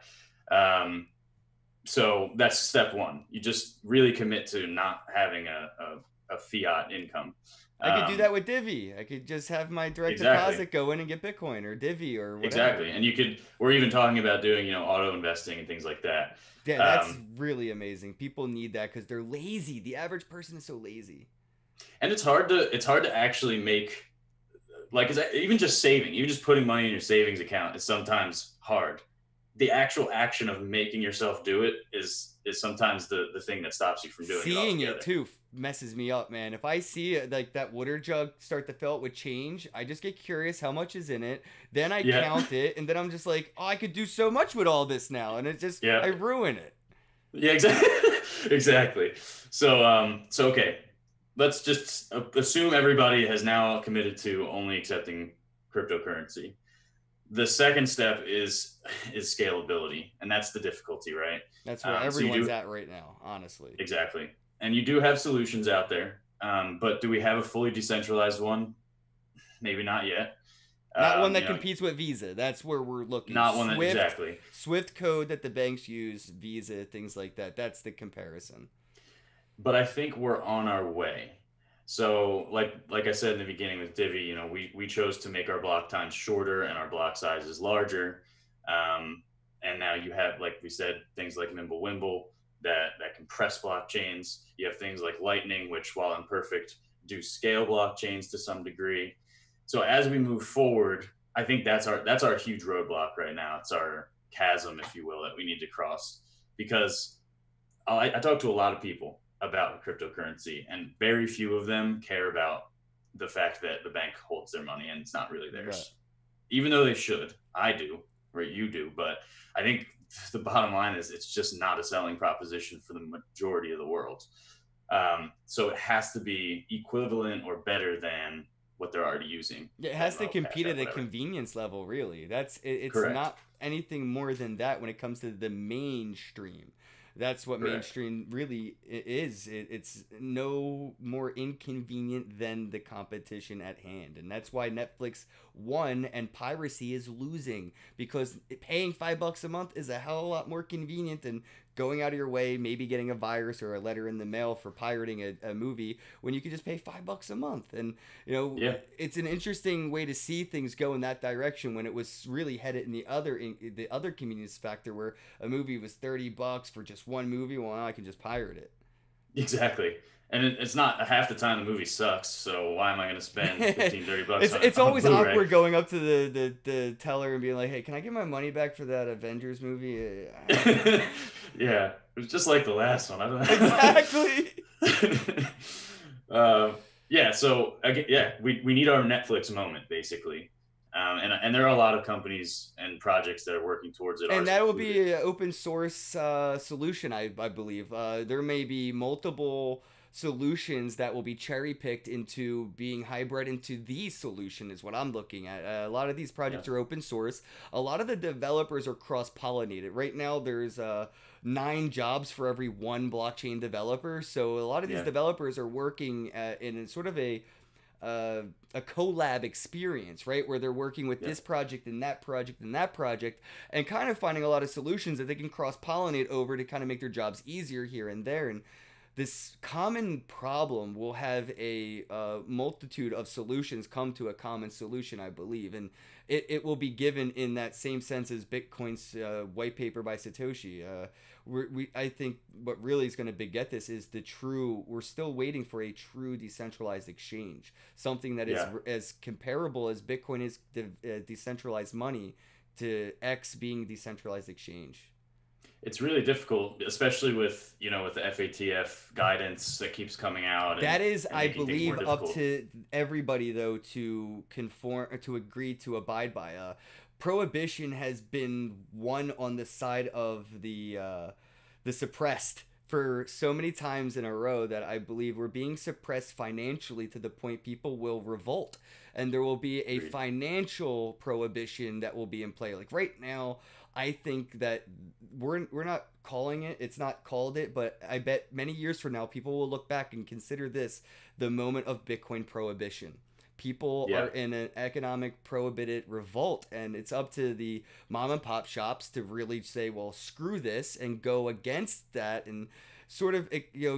Speaker 2: So that's step one. You just really commit to not having a fiat income.
Speaker 1: I could do that with Divi. I could just have my direct deposit go in and get Bitcoin or Divi or whatever.
Speaker 2: Exactly. And we're even talking about doing, auto investing and things like that.
Speaker 1: Yeah, that's really amazing. People need that because they're lazy. The average person is so lazy.
Speaker 2: And it's hard to actually make, like, even just saving, even just putting money in your savings account is sometimes hard. The actual action of making yourself do it is sometimes the thing that stops you from doing it.
Speaker 1: Seeing it too messes me up, man. If I see like that water jug start to fill it with change, I just get curious how much is in it. Then I count it, and then I'm just like, oh, I could do so much with all this now, and it just I ruin it.
Speaker 2: Yeah, exactly. Exactly. So okay, let's just assume everybody has now committed to only accepting cryptocurrency. The second step is scalability, and that's the difficulty, right?
Speaker 1: That's where everyone's at right now, honestly.
Speaker 2: Exactly. And you do have solutions out there, but do we have a fully decentralized one? Maybe not yet.
Speaker 1: Not one that competes with Visa. That's where we're looking.
Speaker 2: Not one that, exactly.
Speaker 1: Swift code that the banks use, Visa, things like that. That's the comparison.
Speaker 2: But I think we're on our way. So like I said in the beginning with Divi, we chose to make our block times shorter and our block sizes larger. And now you have, like we said, things like Mimblewimble that compress blockchains. You have things like Lightning, which, while imperfect, do scale blockchains to some degree. So as we move forward, I think that's our huge roadblock right now. It's our chasm, if you will, that we need to cross. Because I talk to a lot of people about cryptocurrency, and very few of them care about the fact that the bank holds their money and it's not really theirs. Right. Even though they should. I do, right? You do. But I think the bottom line is it's just not a selling proposition for the majority of the world. So it has to be equivalent or better than what they're already using.
Speaker 1: It has to compete at a convenience level, really. It's Correct. Not anything more than that when it comes to the mainstream. That's what Correct. Mainstream really is. It's no more inconvenient than the competition at hand. And that's why Netflix won and piracy is losing, because paying $5 a month is a hell of a lot more convenient than going out of your way, maybe getting a virus or a letter in the mail for pirating a movie, when you could just pay $5 a month. And, It's an interesting way to see things go in that direction, when it was really headed in the other convenience factor, where a movie was $30 for just one movie. Well, now I can just pirate it.
Speaker 2: Exactly. And it's not half the time the movie sucks, so why am I going to spend $15-$30
Speaker 1: It's always awkward going up to the teller and being like, hey, can I get my money back for that Avengers movie?
Speaker 2: Yeah, it was just like the last one. I don't know.
Speaker 1: Exactly.
Speaker 2: Yeah. So again, yeah, we need our Netflix moment basically. And there are a lot of companies and projects that are working towards it.
Speaker 1: And
Speaker 2: Ours
Speaker 1: that will
Speaker 2: included.
Speaker 1: be an open source solution, I believe. There may be multiple solutions that will be cherry picked into being hybrid into the solution, is what I'm looking at. A lot of these
Speaker 2: Yeah.
Speaker 1: projects are open source. A lot of the developers are cross pollinated. Right now, there's 9 jobs for every one blockchain developer. So a lot of these
Speaker 2: Yeah.
Speaker 1: developers are working in sort of a collab experience, right? Where they're working with
Speaker 2: Yeah.
Speaker 1: this project and that project and that project, and kind of finding a lot of solutions that they can cross pollinate over to kind of make their jobs easier here and there. And this common problem will have a multitude of solutions come to a common solution, I believe. And it will be given in that same sense as Bitcoin's white paper by Satoshi. I think what really is going to beget this is we're still waiting for a true decentralized exchange, something that is
Speaker 2: Yeah.
Speaker 1: as comparable as Bitcoin is decentralized money to X being decentralized exchange.
Speaker 2: It's really difficult, especially with with the FATF guidance that keeps coming out.
Speaker 1: That is,
Speaker 2: and
Speaker 1: I
Speaker 2: making things more
Speaker 1: believe, up
Speaker 2: difficult.
Speaker 1: to everybody though to conform or to agree to abide by. Prohibition has been one on the side of the suppressed for so many times in a row that I believe we're being suppressed financially to the point people will revolt, and there will be a
Speaker 2: Agreed.
Speaker 1: financial prohibition that will be in play. Like right now, I think that we're not calling it. It's not called it, but I bet many years from now, people will look back and consider this the moment of Bitcoin prohibition. People
Speaker 2: Yeah.
Speaker 1: are in an economic prohibited revolt, and it's up to the mom and pop shops to really say, well, screw this, and go against that, and sort of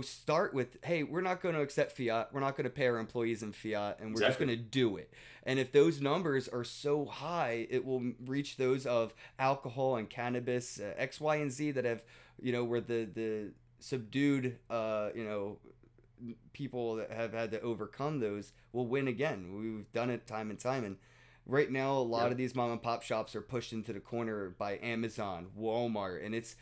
Speaker 1: start with, hey, we're not going to accept fiat, we're not going to pay our employees in fiat, and we're just
Speaker 2: Exactly.
Speaker 1: going to do it. And if those numbers are so high, it will reach those of alcohol and cannabis, X, Y, and Z, that have where the subdued people that have had to overcome those will win again. We've done it time and time. And right now, a lot
Speaker 2: Yep.
Speaker 1: of these mom and pop shops are pushed into the corner by Amazon, Walmart, and it's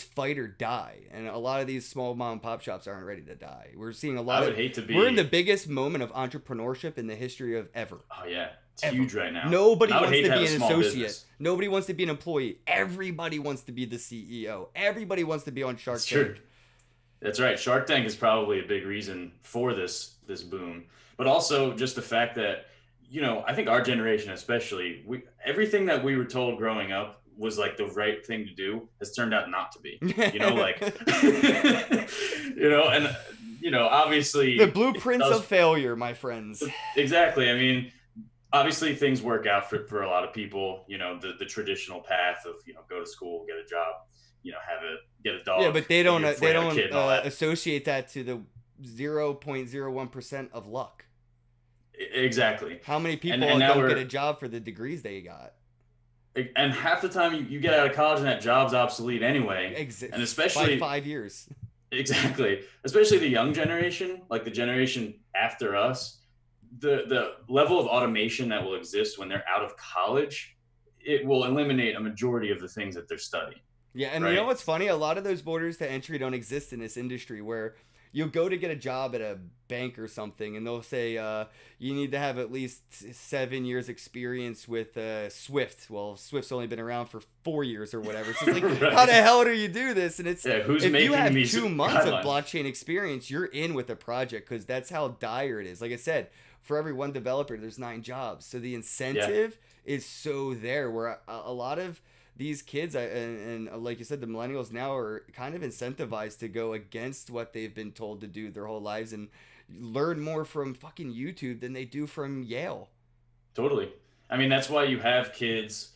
Speaker 1: fight or die. And a lot of these small mom and pop shops aren't ready to die. We're seeing a
Speaker 2: I
Speaker 1: lot
Speaker 2: would
Speaker 1: of
Speaker 2: hate to
Speaker 1: we're in the
Speaker 2: be.
Speaker 1: biggest moment of entrepreneurship in the history of ever.
Speaker 2: Oh yeah, it's
Speaker 1: Ever.
Speaker 2: huge right now.
Speaker 1: Nobody
Speaker 2: And I would
Speaker 1: wants
Speaker 2: hate
Speaker 1: to
Speaker 2: to have
Speaker 1: be
Speaker 2: a
Speaker 1: an
Speaker 2: small
Speaker 1: associate.
Speaker 2: business.
Speaker 1: Nobody wants to be an employee. Everybody wants to be the CEO. Everybody wants to be on Shark
Speaker 2: It's true.
Speaker 1: Tank.
Speaker 2: That's right. Shark Tank is probably a big reason for this boom, but also just the fact that I think our generation especially, everything that we were told growing up was like the right thing to do has turned out not to be. Like and obviously
Speaker 1: The
Speaker 2: it
Speaker 1: blueprints
Speaker 2: does
Speaker 1: of failure, my friends.
Speaker 2: exactly. I mean, obviously things work out for a lot of people. The traditional path of go to school, get a job, get a
Speaker 1: Yeah,
Speaker 2: dog,
Speaker 1: but they don't
Speaker 2: before you have a kid and all that.
Speaker 1: associate that to the 0.01% of luck.
Speaker 2: Exactly.
Speaker 1: How many people
Speaker 2: And now
Speaker 1: don't get
Speaker 2: we're
Speaker 1: a job for the degrees they got?
Speaker 2: and half the time you get out of college and that job's obsolete anyway. And
Speaker 1: By
Speaker 2: especially
Speaker 1: 5 years.
Speaker 2: exactly, especially the young generation, like the generation after us, the level of automation that will exist when they're out of college, it will eliminate a majority of the things that they're studying,
Speaker 1: Yeah, and you know
Speaker 2: right?
Speaker 1: what's funny? A lot of those borders to entry don't exist in this industry where you'll go to get a job at a bank or something and they'll say you need to have at least 7 years experience with Swift. Well, Swift's only been around for 4 years or whatever. So it's like,
Speaker 2: Right.
Speaker 1: how the hell do you do this? And it's
Speaker 2: Yeah, who's
Speaker 1: if you
Speaker 2: making
Speaker 1: have
Speaker 2: these
Speaker 1: 2 months of
Speaker 2: guidelines?
Speaker 1: blockchain experience, you're in with the project because that's how dire it is. Like I said, for every one developer, there's 9 jobs. So the incentive is so there where a lot of these kids and like you said, the millennials now are kind of incentivized to go against what they've been told to do their whole lives and learn more from fucking YouTube than they do from Yale.
Speaker 2: Totally. I mean, that's why you have kids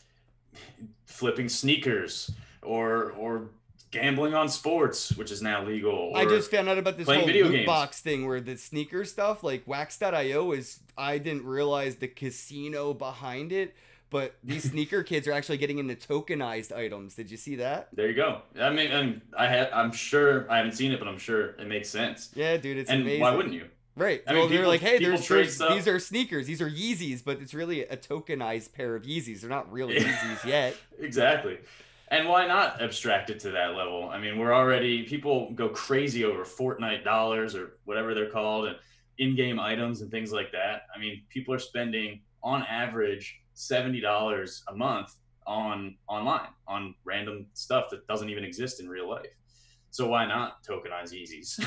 Speaker 2: flipping sneakers or gambling on sports, which is now legal. Or
Speaker 1: I just found out about this
Speaker 2: playing
Speaker 1: whole
Speaker 2: video
Speaker 1: loot
Speaker 2: games.
Speaker 1: box thing where the sneaker stuff, like Wax.io, I didn't realize the casino behind it, but these sneaker kids are actually getting into tokenized items. Did you see that?
Speaker 2: There you go. I mean, and I'm sure I haven't seen it, but I'm sure it makes sense.
Speaker 1: Yeah, dude, it's
Speaker 2: And
Speaker 1: amazing.
Speaker 2: why wouldn't you?
Speaker 1: Right.
Speaker 2: I mean,
Speaker 1: Well, they're
Speaker 2: people-
Speaker 1: like, hey,
Speaker 2: people
Speaker 1: there's
Speaker 2: trade stuff.
Speaker 1: these are sneakers. These are Yeezys, but it's really a tokenized pair of Yeezys. They're not real Yeezys yet.
Speaker 2: Exactly. And why not abstract it to that level? I mean, people go crazy over Fortnite dollars or whatever they're called. And in-game items and things like that. I mean, people are spending on average $70 a month on online on random stuff that doesn't even exist in real life. So why not tokenize Yeezys?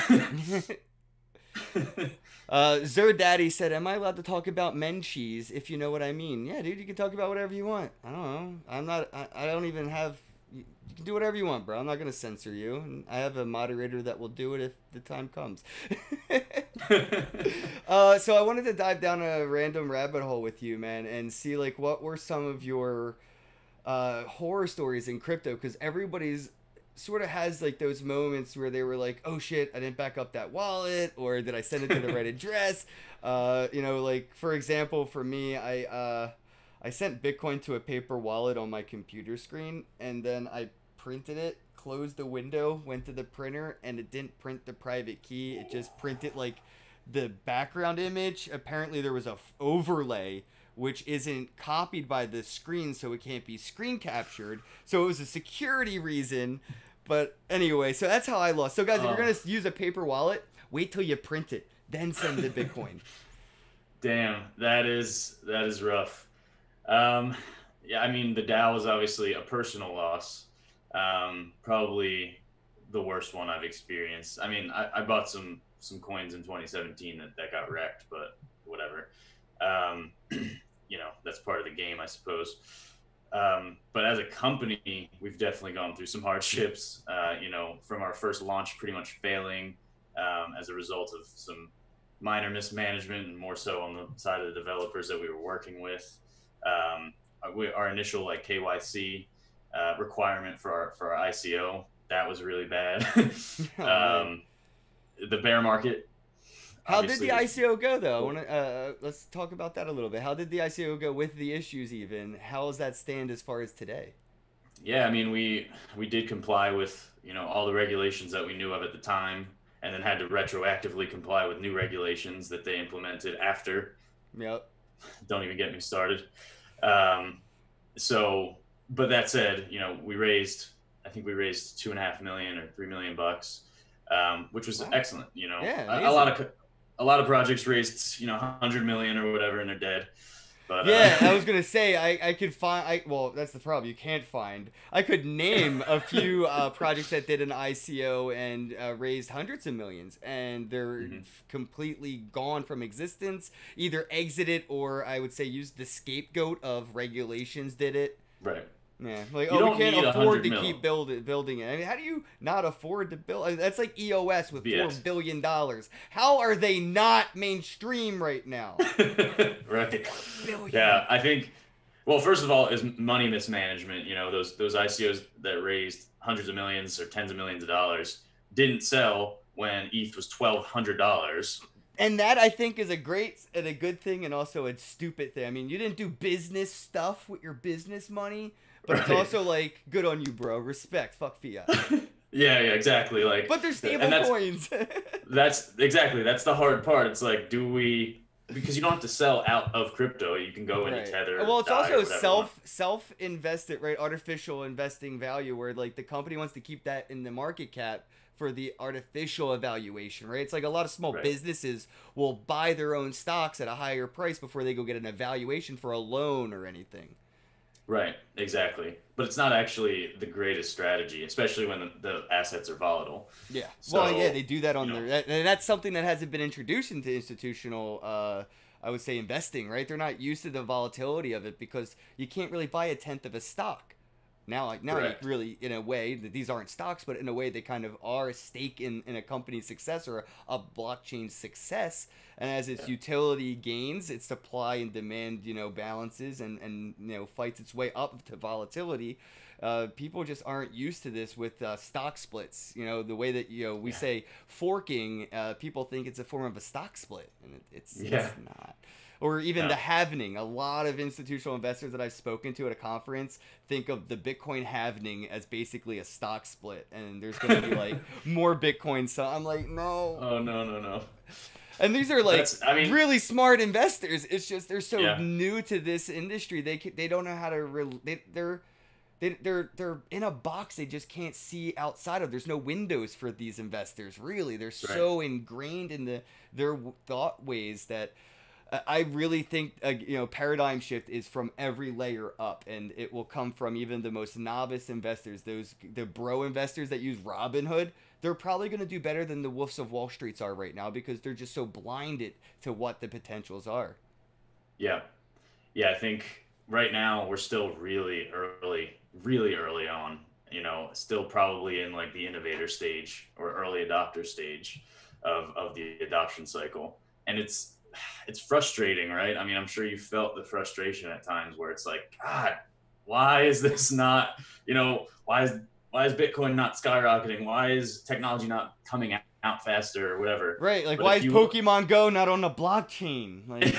Speaker 1: Daddy said, "Am I allowed to talk about men cheese? If you know what I mean." Yeah, dude, you can talk about whatever you want. I don't know. I'm not. I don't even have. You can do whatever you want, bro. I'm not gonna censor you. And I have a moderator that will do it if the time comes. So I wanted to dive down a random rabbit hole with you, man, and see like what were some of your horror stories in crypto, because everybody's sort of has like those moments where they were like, oh shit, I didn't back up that wallet, or did I send it to the right address? You know, like for example, for me, I sent Bitcoin to a paper wallet on my computer screen, and then I printed it, closed the window, went to the printer, and it didn't print the private key. It just printed like the background image. Apparently there was a overlay which isn't copied by the screen, so it can't be screen captured. So it was a security reason. But anyway, so that's how I lost. So guys, if you're going to use a paper wallet, wait till you print it, then send the Bitcoin.
Speaker 2: Damn, that is rough. Yeah, I mean, the DAO was obviously a personal loss. Probably the worst one I've experienced. I mean, I bought some coins in 2017 that got wrecked, but whatever. You know, that's part of the game, I suppose. But as a company, we've definitely gone through some hardships, you know, from our first launch pretty much failing as a result of some minor mismanagement, and more so on the side of the developers that we were working with. Our initial like KYC requirement for our ICO, that was really bad. The bear market.
Speaker 1: How did the ICO go, though? Let's talk about that a little bit. How did the ICO go with the issues even? How does that stand as far as today?
Speaker 2: Yeah, I mean, we did comply with, you know, all the regulations that we knew of at the time, and then had to retroactively comply with new regulations that they implemented after.
Speaker 1: Yep.
Speaker 2: Don't even get me started. So, but that said, you know, I think we raised $2.5 million or $3 million bucks, which was excellent. You know,
Speaker 1: yeah,
Speaker 2: a lot of projects raised, you know, 100 million or whatever, and they're dead. But,
Speaker 1: yeah, I was gonna say I could find. Well, that's the problem. You can't find. I could name a few projects that did an ICO and raised hundreds of millions, and they're completely gone from existence. Either exited, or I would say used the scapegoat of regulations. Did it?
Speaker 2: Right.
Speaker 1: Yeah, like, we can't afford to keep building it. I mean, how do you not afford to build? I mean, that's like EOS with $4 billion. How are they not mainstream right now?
Speaker 2: Right. Yeah, I think. Well, first of all, is money mismanagement. You know, those ICOs that raised hundreds of millions or tens of millions of dollars didn't sell when ETH was $1,200.
Speaker 1: And that, I think, is a great and a good thing, and also a stupid thing. I mean, you didn't do business stuff with your business money. But it's also like, good on you, bro. Respect. Fuck fiat.
Speaker 2: Yeah, exactly. Like,
Speaker 1: but they're stable coins.
Speaker 2: That's the hard part. It's like, because you don't have to sell out of crypto. You can go into Tether.
Speaker 1: Well, it's also self invested, right? Artificial investing value, where like the company wants to keep that in the market cap for the artificial evaluation, right? It's like a lot of small businesses will buy their own stocks at a higher price before they go get an evaluation for a loan or anything.
Speaker 2: Right, exactly. But it's not actually the greatest strategy, especially when the assets are volatile.
Speaker 1: Yeah. So, well, yeah, they do that on their... And that's something that hasn't been introduced into institutional, I would say, investing, right? They're not used to the volatility of it because you can't really buy a tenth of a stock. Now you really, in a way, these aren't stocks, but in a way they kind of are a stake in a company's success or a blockchain's success. And as its utility gains, its supply and demand, you know, balances and you know, fights its way up to volatility. People just aren't used to this with stock splits. You know, the way that, you know, we say forking, people think it's a form of a stock split, and it's not. Or even the halvening. A lot of institutional investors that I've spoken to at a conference think of the Bitcoin halvening as basically a stock split, and there's going to be like more Bitcoin. So I'm like, no.
Speaker 2: Oh, no.
Speaker 1: And these are like really smart investors. It's just they're so new to this industry. They don't know how to. they're in a box they just can't see outside of. There's no windows for these investors, really. They're
Speaker 2: Right.
Speaker 1: so ingrained in their thought ways that I really think paradigm shift is from every layer up, and it will come from even the most novice investors. The bro investors that use Robinhood, they're probably going to do better than the wolves of Wall Streets are right now because they're just so blinded to what the potentials are.
Speaker 2: Yeah. Yeah, I think right now we're still really early on, still probably in like the innovator stage or early adopter stage of the adoption cycle. And it's frustrating, right? I mean, I'm sure you felt the frustration at times where it's like, God, why is this not, why is Bitcoin not skyrocketing? Why is technology not coming out faster or whatever?
Speaker 1: Right, like
Speaker 2: But
Speaker 1: why
Speaker 2: if
Speaker 1: is
Speaker 2: you
Speaker 1: Pokemon Go not on the blockchain? Like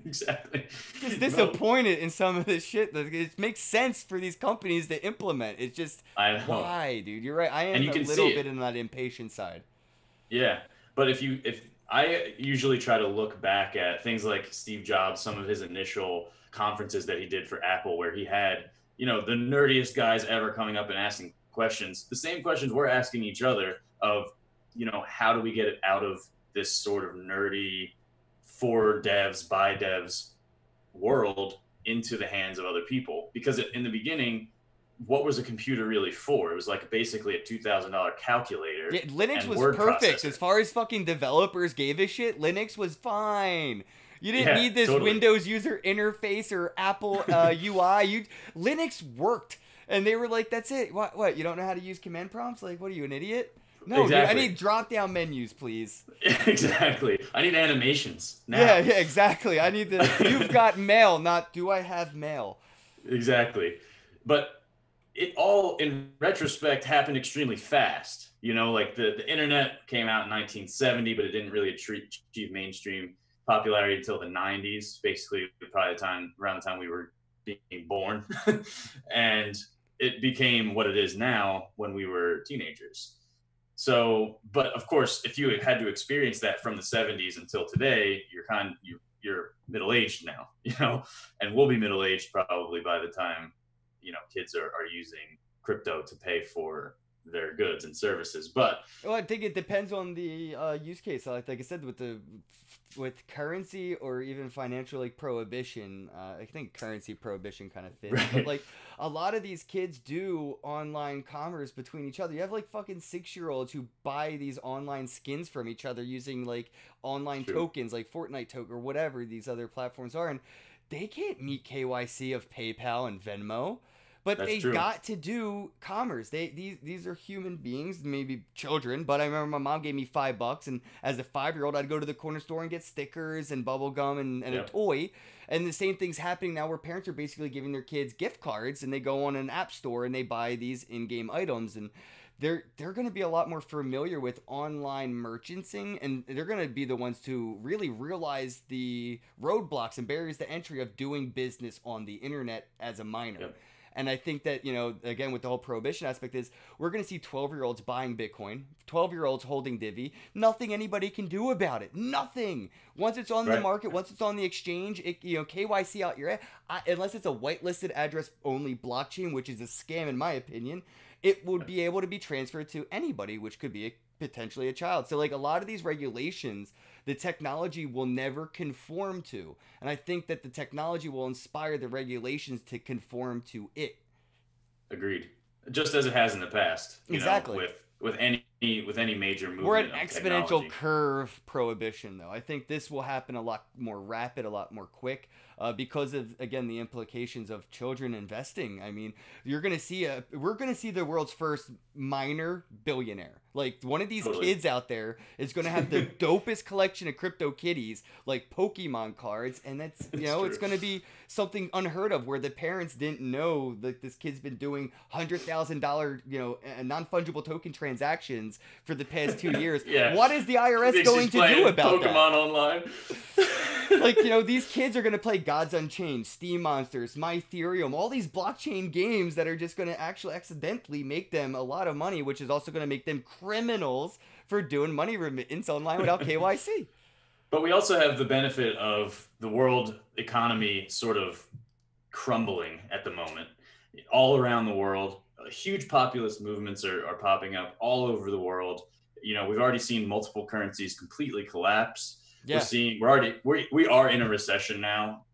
Speaker 2: exactly.
Speaker 1: just
Speaker 2: No,
Speaker 1: disappointed in some of this shit. That it makes sense for these companies to implement. It's just
Speaker 2: I know.
Speaker 1: why, dude. You're right. I
Speaker 2: And
Speaker 1: am
Speaker 2: you
Speaker 1: a
Speaker 2: can
Speaker 1: little
Speaker 2: see
Speaker 1: bit
Speaker 2: it.
Speaker 1: in that impatient side.
Speaker 2: Yeah. But if I usually try to look back at things like Steve Jobs, some of his initial conferences that he did for Apple, where he had, the nerdiest guys ever coming up and asking questions, the same questions we're asking each other of, how do we get it out of this sort of nerdy for devs, by devs world into the hands of other people? Because in the beginning, what was a computer really for? It was like basically a $2,000 calculator
Speaker 1: Yeah, Linux
Speaker 2: and
Speaker 1: was
Speaker 2: word
Speaker 1: perfect
Speaker 2: processor.
Speaker 1: as far as fucking developers gave a shit. Linux was fine. You didn't
Speaker 2: Yeah,
Speaker 1: need this
Speaker 2: totally.
Speaker 1: Windows user interface or Apple UI. Linux worked, and they were like, "That's it. What? You don't know how to use command prompts? Like, what are you, an idiot?" No, dude. I
Speaker 2: Exactly.
Speaker 1: need drop-down menus, please.
Speaker 2: Exactly. I need animations
Speaker 1: Yeah,
Speaker 2: now.
Speaker 1: yeah, exactly. I need the. You've got mail, not do I have mail?
Speaker 2: Exactly. But it all, in retrospect, happened extremely fast. Like the internet came out in 1970, but it didn't really achieve mainstream popularity until the 90s, basically probably around the time we were being born. And it became what it is now when we were teenagers. So, but of course, if you had to experience that from the 70s until today, you're middle aged now, and we'll be middle aged probably by the time kids are using crypto to pay for their goods and services. But
Speaker 1: Well, I think it depends on the use case. Like I said, with currency or even financial like prohibition, I think currency prohibition kind of fits. But
Speaker 2: right,
Speaker 1: like a lot of these kids do online commerce between each other. You have like fucking 6-year-olds who buy these online skins from each other using like online
Speaker 2: true,
Speaker 1: tokens, like Fortnite token or whatever these other platforms are, and they can't meet KYC of PayPal and Venmo, but
Speaker 2: that's
Speaker 1: they
Speaker 2: true.
Speaker 1: got to do commerce. These are human beings, maybe children. But I remember my mom gave me $5, and as a 5-year-old, I'd go to the corner store and get stickers and bubble gum and a
Speaker 2: Yep,
Speaker 1: toy. And the same thing's happening now, where parents are basically giving their kids gift cards, and they go on an app store and they buy these in-game items, and they're going to be a lot more familiar with online merchanting, and they're going to be the ones to really realize the roadblocks and barriers to entry of doing business on the internet as a minor.
Speaker 2: yep,
Speaker 1: And I think that, again, with the whole prohibition aspect is we're going to see 12-year-olds buying Bitcoin, 12-year-olds holding Divi, nothing anybody can do about it. Nothing. Once it's on the
Speaker 2: right,
Speaker 1: market, once it's on the exchange, KYC out your unless it's a whitelisted address only blockchain, which is a scam in my opinion, it would be able to be transferred to anybody, which could be potentially a child. So like a lot of these regulations, the technology will never conform to. And I think that the technology will inspire the regulations to conform to it.
Speaker 2: agreed. Just as it has in the past,
Speaker 1: Exactly.
Speaker 2: with any major
Speaker 1: We're at
Speaker 2: movement of
Speaker 1: exponential
Speaker 2: technology.
Speaker 1: curve prohibition, though. I think this will happen a lot more rapid, a lot more quick, because of again the implications of children investing. I mean, we're gonna see the world's first minor billionaire. Like one of these
Speaker 2: Totally.
Speaker 1: kids out there is gonna have the dopest collection of crypto kitties, like Pokemon cards, and that's
Speaker 2: It's
Speaker 1: it's
Speaker 2: true.
Speaker 1: gonna be something unheard of where the parents didn't know that this kid's been doing $100,000 non fungible token transactions for the past 2 years.
Speaker 2: Yeah.
Speaker 1: What is the
Speaker 2: She
Speaker 1: IRS
Speaker 2: thinks
Speaker 1: going
Speaker 2: she's
Speaker 1: to do
Speaker 2: playing
Speaker 1: about that?
Speaker 2: Pokemon online.
Speaker 1: Like, these kids are going to play Gods Unchained, Steam Monsters, My Ethereum, all these blockchain games that are just going to actually accidentally make them a lot of money, which is also going to make them criminals for doing money remittance online without KYC.
Speaker 2: But we also have the benefit of the world economy sort of crumbling at the moment. all around the world. Huge populist movements are popping up all over the world. We've already seen multiple currencies completely collapse.
Speaker 1: Yeah.
Speaker 2: We are in a recession now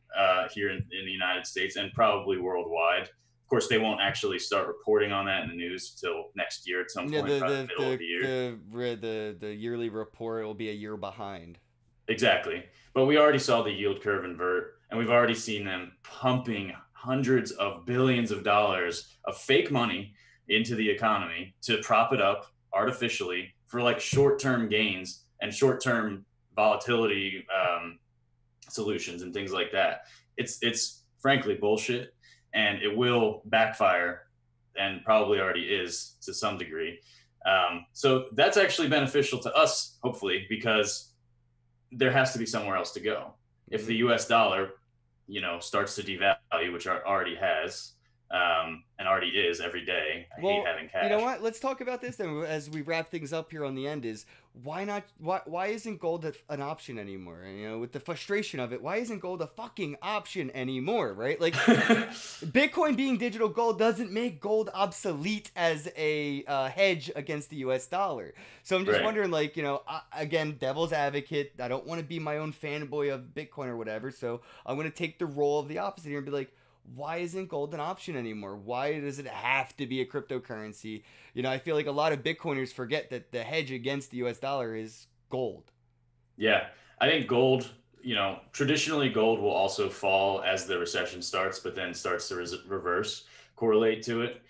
Speaker 2: here in the United States and probably worldwide. Of course, they won't actually start reporting on that in the news till next year at some
Speaker 1: Yeah,
Speaker 2: point, probably the middle of the year.
Speaker 1: the yearly report will be a year behind.
Speaker 2: Exactly. But we already saw the yield curve invert, and we've already seen them pumping hundreds of billions of dollars of fake money into the economy to prop it up artificially for like short-term gains and short-term volatility solutions and things like that. It's frankly bullshit, and it will backfire, and probably already is to some degree. So that's actually beneficial to us, hopefully, because there has to be somewhere else to go. If the U.S. dollar, starts to devalue, which already has, and already is every day. I hate having cash.
Speaker 1: You know what? Let's talk about this then as we wrap things up here on the end. Is why not? Why isn't gold an option anymore? And, with the frustration of it, why isn't gold a fucking option anymore? Right? Like, Bitcoin being digital gold doesn't make gold obsolete as a hedge against the U.S. dollar. So I'm just wondering, like, again, devil's advocate. I don't want to be my own fanboy of Bitcoin or whatever. So I'm going to take the role of the opposite here and be like, why isn't gold an option anymore? Why does it have to be a cryptocurrency? I feel like a lot of Bitcoiners forget that the hedge against the US dollar is gold.
Speaker 2: Yeah, I think gold, traditionally gold will also fall as the recession starts, but then starts to reverse, correlate to it.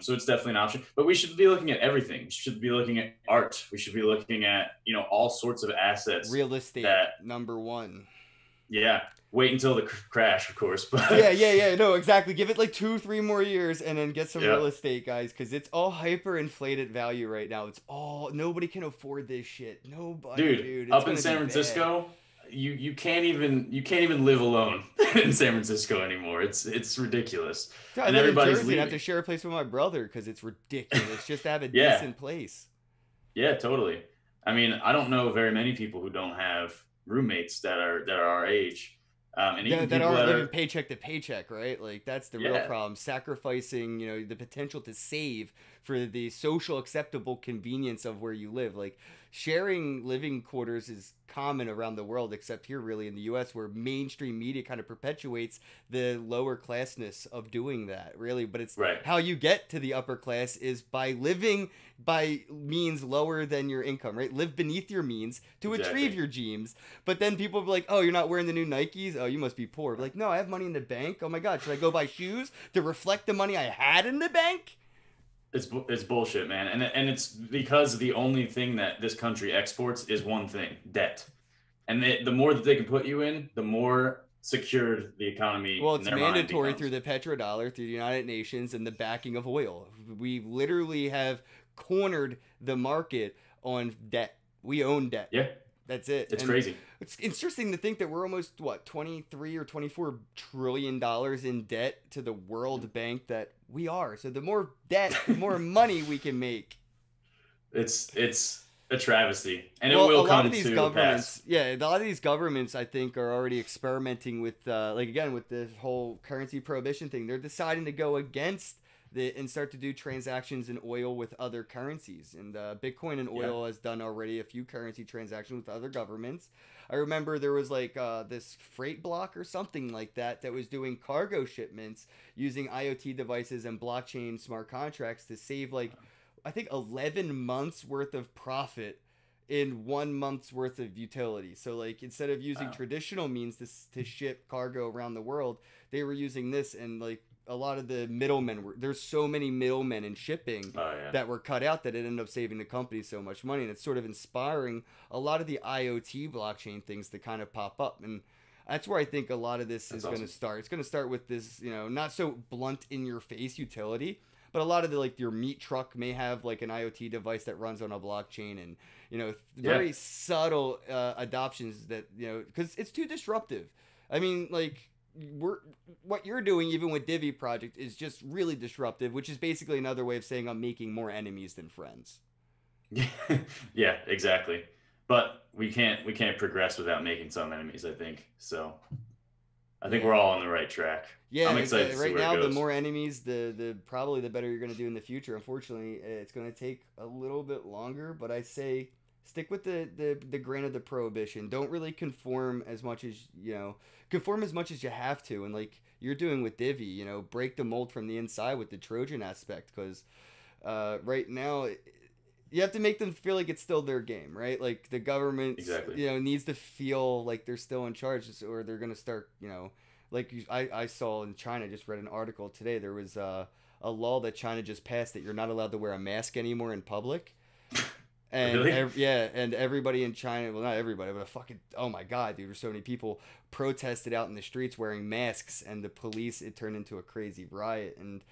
Speaker 2: So it's definitely an option. But we should be looking at everything. We should be looking at art. We should be looking at, all sorts of assets.
Speaker 1: Real estate, number one.
Speaker 2: Yeah. Wait until the crash, of course. But
Speaker 1: yeah. No, exactly. Give it like 2-3 more years and then get some real estate, guys, because it's all hyper-inflated value right now. Nobody can afford this shit. Nobody, dude.
Speaker 2: Up in San Francisco, you can't even live alone in San Francisco anymore. It's ridiculous.
Speaker 1: God, and everybody's leaving. I have to share a place with my brother because it's ridiculous just to have a decent place.
Speaker 2: Yeah, totally. I mean, I don't know very many people who don't have roommates that are our age. And even
Speaker 1: that aren't living paycheck to paycheck, right? Like, that's the real problem. Sacrificing, the potential to save for the social acceptable convenience of where you live. Like, sharing living quarters is common around the world, except here really in the US, where mainstream media kind of perpetuates the lower classness of doing that, really. But it's how you get to the upper class is by living by means lower than your income, right? Live beneath your means to achieve your dreams. But then people be like, oh, you're not wearing the new Nikes? Oh, you must be poor. Like, no, I have money in the bank. Oh my God, should I go buy shoes to reflect the money I had in the bank?
Speaker 2: It's bullshit, man. And it's because the only thing that this country exports is one thing: debt. And the more that they can put you in, the more secured the economy.
Speaker 1: Well, it's mandatory through the petrodollar, through the United Nations, and the backing of oil. We literally have cornered the market on debt. We own debt.
Speaker 2: Yeah.
Speaker 1: That's it.
Speaker 2: It's crazy.
Speaker 1: It's interesting to think that we're almost, 23 or $24 trillion in debt to the World Bank that we are. So the more debt, the more money we can make.
Speaker 2: It's a travesty. And it will come to pass.
Speaker 1: Yeah, a lot of these governments, I think, are already experimenting with, with this whole currency prohibition thing. They're deciding to go against and start to do transactions in oil with other currencies. And Bitcoin and oil has done already a few currency transactions with other governments. I remember there was this freight block or something like that was doing cargo shipments using IoT devices and blockchain smart contracts to save I think 11 months worth of profit in 1 month's worth of utility. So instead of using traditional means to ship cargo around the world, they were using this, and a lot of the middlemen there's so many middlemen in shipping that were cut out that it ended up saving the company so much money. And it's sort of inspiring a lot of the IoT blockchain things to kind of pop up. And that's where I think a lot of this is going to start. It's going to start with this, not so blunt in your face utility, but a lot of the your meat truck may have an IoT device that runs on a blockchain, and very subtle adoptions that because it's too disruptive. I mean, what you're doing even with Divi Project is just really disruptive, which is basically another way of saying I'm making more enemies than friends.
Speaker 2: Yeah, exactly. But we can't progress without making some enemies, I think. So I think we're
Speaker 1: Yeah.
Speaker 2: all on the right track.
Speaker 1: Yeah,
Speaker 2: I'm excited to see
Speaker 1: right
Speaker 2: where it
Speaker 1: now, the
Speaker 2: goes.
Speaker 1: more enemies, the probably the better you're going to do in the future. Unfortunately, it's going to take a little bit longer, but I say stick with the grain of the prohibition. Don't really conform as much as conform as much as you have to, and like you're doing with Divi, break the mold from the inside with the Trojan aspect, because right now you have to make them feel like it's still their game, right? Like the government,
Speaker 2: Exactly.
Speaker 1: needs to feel like they're still in charge, or they're gonna start, like I saw in China. Just read an article today. There was a law that China just passed that you're not allowed to wear a mask anymore in public. And
Speaker 2: Really?
Speaker 1: yeah, and everybody in China, well, not everybody, but a fucking, oh my god, dude, there's so many people protested out in the streets wearing masks, and the police, it turned into a crazy riot. And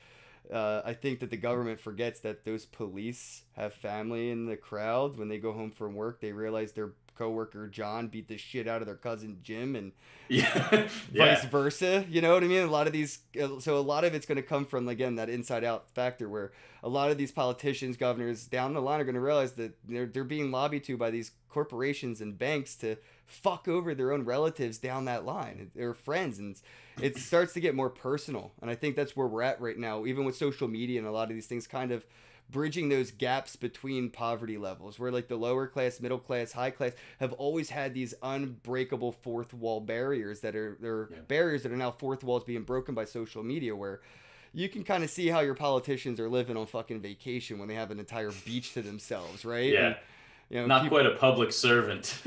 Speaker 1: I think that the government forgets that those police have family in the crowd. When they go home from work, they realize their coworker John beat the shit out of their cousin Jim, and
Speaker 2: Yeah.
Speaker 1: vice
Speaker 2: Yeah.
Speaker 1: versa. You know what I mean? A lot of these, so a lot of it's going to come from, again, that inside out factor, where a lot of these politicians, governors down the line are going to realize that they're being lobbied to by these corporations and banks to fuck over their own relatives down that line, their friends, and it starts to get more personal. And I think that's where we're at right now, even with social media and a lot of these things kind of bridging those gaps between poverty levels, where like the lower class, middle class, high class have always had these unbreakable fourth wall barriers that are they're
Speaker 2: Yeah.
Speaker 1: barriers that are now fourth walls being broken by social media, where you can kind of see how your politicians are living on fucking vacation when they have an entire beach to themselves, right? And
Speaker 2: Yeah. Not
Speaker 1: people.
Speaker 2: quite a public servant.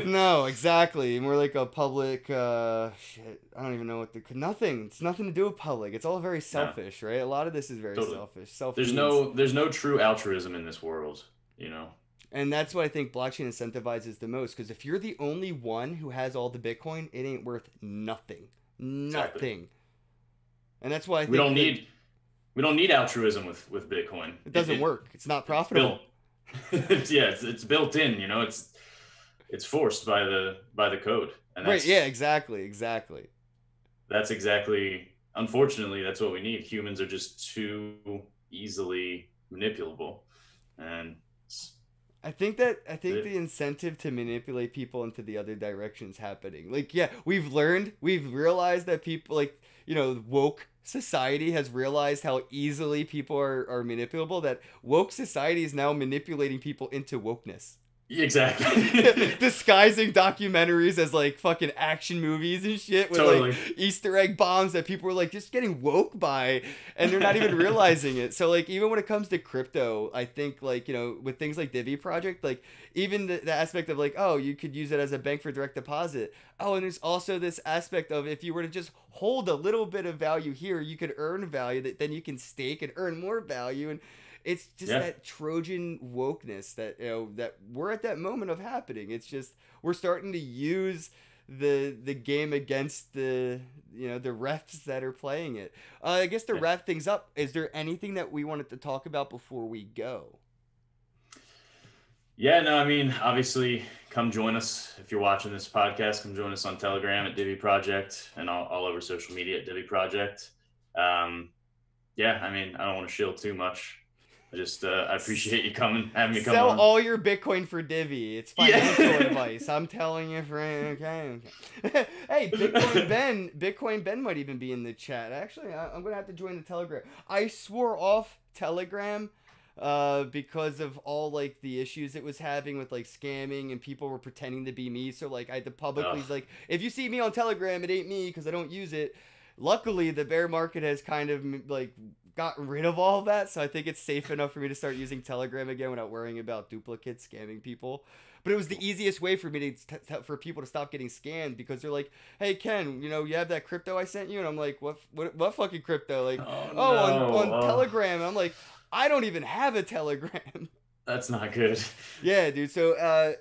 Speaker 1: No, exactly. More like a public shit. I don't even know what the nothing. It's nothing to do with public. It's all very
Speaker 2: No,
Speaker 1: selfish, right? A lot of this is very
Speaker 2: totally.
Speaker 1: selfish. Self
Speaker 2: There's
Speaker 1: needs.
Speaker 2: no true altruism in this world, you know.
Speaker 1: And that's what I think blockchain incentivizes the most. Because if you're the only one who has all the Bitcoin, it ain't worth nothing.
Speaker 2: Exactly.
Speaker 1: Nothing. And that's why I
Speaker 2: We
Speaker 1: think
Speaker 2: don't
Speaker 1: that
Speaker 2: need we don't need altruism with Bitcoin.
Speaker 1: it doesn't work. It's not
Speaker 2: It's built.
Speaker 1: profitable.
Speaker 2: Yeah, it's built in. You know, it's forced by the code, and
Speaker 1: Right. Yeah, exactly. Exactly.
Speaker 2: that's exactly. Unfortunately, that's what we need. Humans are just too easily manipulable, and
Speaker 1: I think the incentive to manipulate people into the other direction's happening. Like, yeah, we've realized that people, like, woke society has realized how easily people are manipulable, that woke society is now manipulating people into wokeness.
Speaker 2: exactly.
Speaker 1: Disguising documentaries as like fucking action movies and shit with
Speaker 2: Totally.
Speaker 1: like Easter egg bombs that people were like just getting woke by, and they're not even realizing it. So like even when it comes to crypto, I think like with things like Divi Project, like even the aspect of like, oh, you could use it as a bank for direct deposit. Oh, and there's also this aspect of if you were to just hold a little bit of value here, you could earn value that then you can stake and earn more value. And it's just
Speaker 2: Yeah.
Speaker 1: that Trojan wokeness that that we're at that moment of happening. It's just we're starting to use the game against the the refs that are playing it. I guess to
Speaker 2: Yeah.
Speaker 1: wrap things up, is there anything that we wanted to talk about before we go?
Speaker 2: Yeah, no, I mean, obviously, come join us if you're watching this podcast. Come join us on Telegram at Divi Project and all over social media at Divi Project. Yeah, I mean, I don't want to shill too much. I appreciate you having me come
Speaker 1: Sell
Speaker 2: on.
Speaker 1: all your Bitcoin for Divi. It's financial
Speaker 2: Yeah.
Speaker 1: advice. I'm telling you, friend. Okay. Hey, Bitcoin Ben might even be in the chat. Actually, I'm gonna have to join the Telegram. I swore off Telegram because of all like the issues it was having with like scamming, and people were pretending to be me. So like I had to publicly
Speaker 2: Ugh.
Speaker 1: like, if you see me on Telegram, it ain't me because I don't use it. Luckily, the bear market has kind of like gotten rid of all of that, so I think it's safe enough for me to start using Telegram again without worrying about duplicates scamming people. But it was the easiest way for me for people to stop getting scammed, because they're like, "Hey Ken, you have that crypto I sent you?" And I'm like, "What fucking crypto?" Like,
Speaker 2: Oh
Speaker 1: "Oh,
Speaker 2: no.
Speaker 1: on Telegram." And I'm like, "I don't even have a Telegram."
Speaker 2: That's not good.
Speaker 1: Yeah, dude. So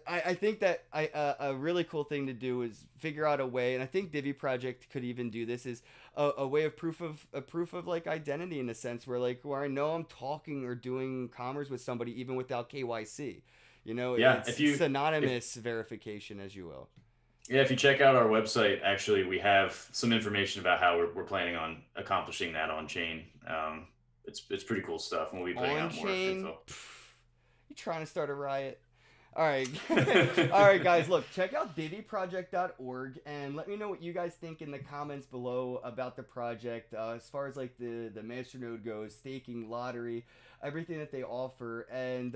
Speaker 1: I think that a really cool thing to do is figure out a way, and I think Divi Project could even do this, is a way of proof of like identity, in a sense where I know I'm talking or doing commerce with somebody even without KYC.
Speaker 2: Yeah,
Speaker 1: It's synonymous verification, as you will.
Speaker 2: Yeah, if you check out our website, actually, we have some information about how we're planning on accomplishing that on chain. It's pretty cool stuff, and we'll be putting
Speaker 1: On
Speaker 2: out more
Speaker 1: chain,
Speaker 2: info.
Speaker 1: you trying to start a riot? All right. All right, guys, look, check out diviproject.org and let me know what you guys think in the comments below about the project, as far as like the Masternode goes, staking, lottery, everything that they offer. And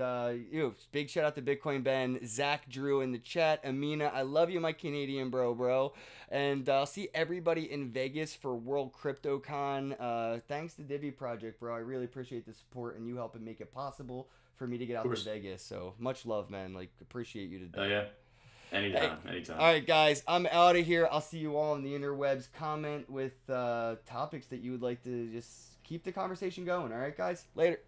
Speaker 1: big shout out to Bitcoin Ben, Zach, Drew in the chat, Amina, I love you, my Canadian bro. And I'll see everybody in Vegas for World CryptoCon. Thanks to Divi Project, bro. I really appreciate the support and you helping make it possible for me to get out to Vegas. So much love, man. Like, appreciate you today.
Speaker 2: Oh yeah, anytime.
Speaker 1: All right, guys, I'm out of here. I'll see you all on the interwebs. Comment with topics that you would like to just keep the conversation going. All right, guys, later.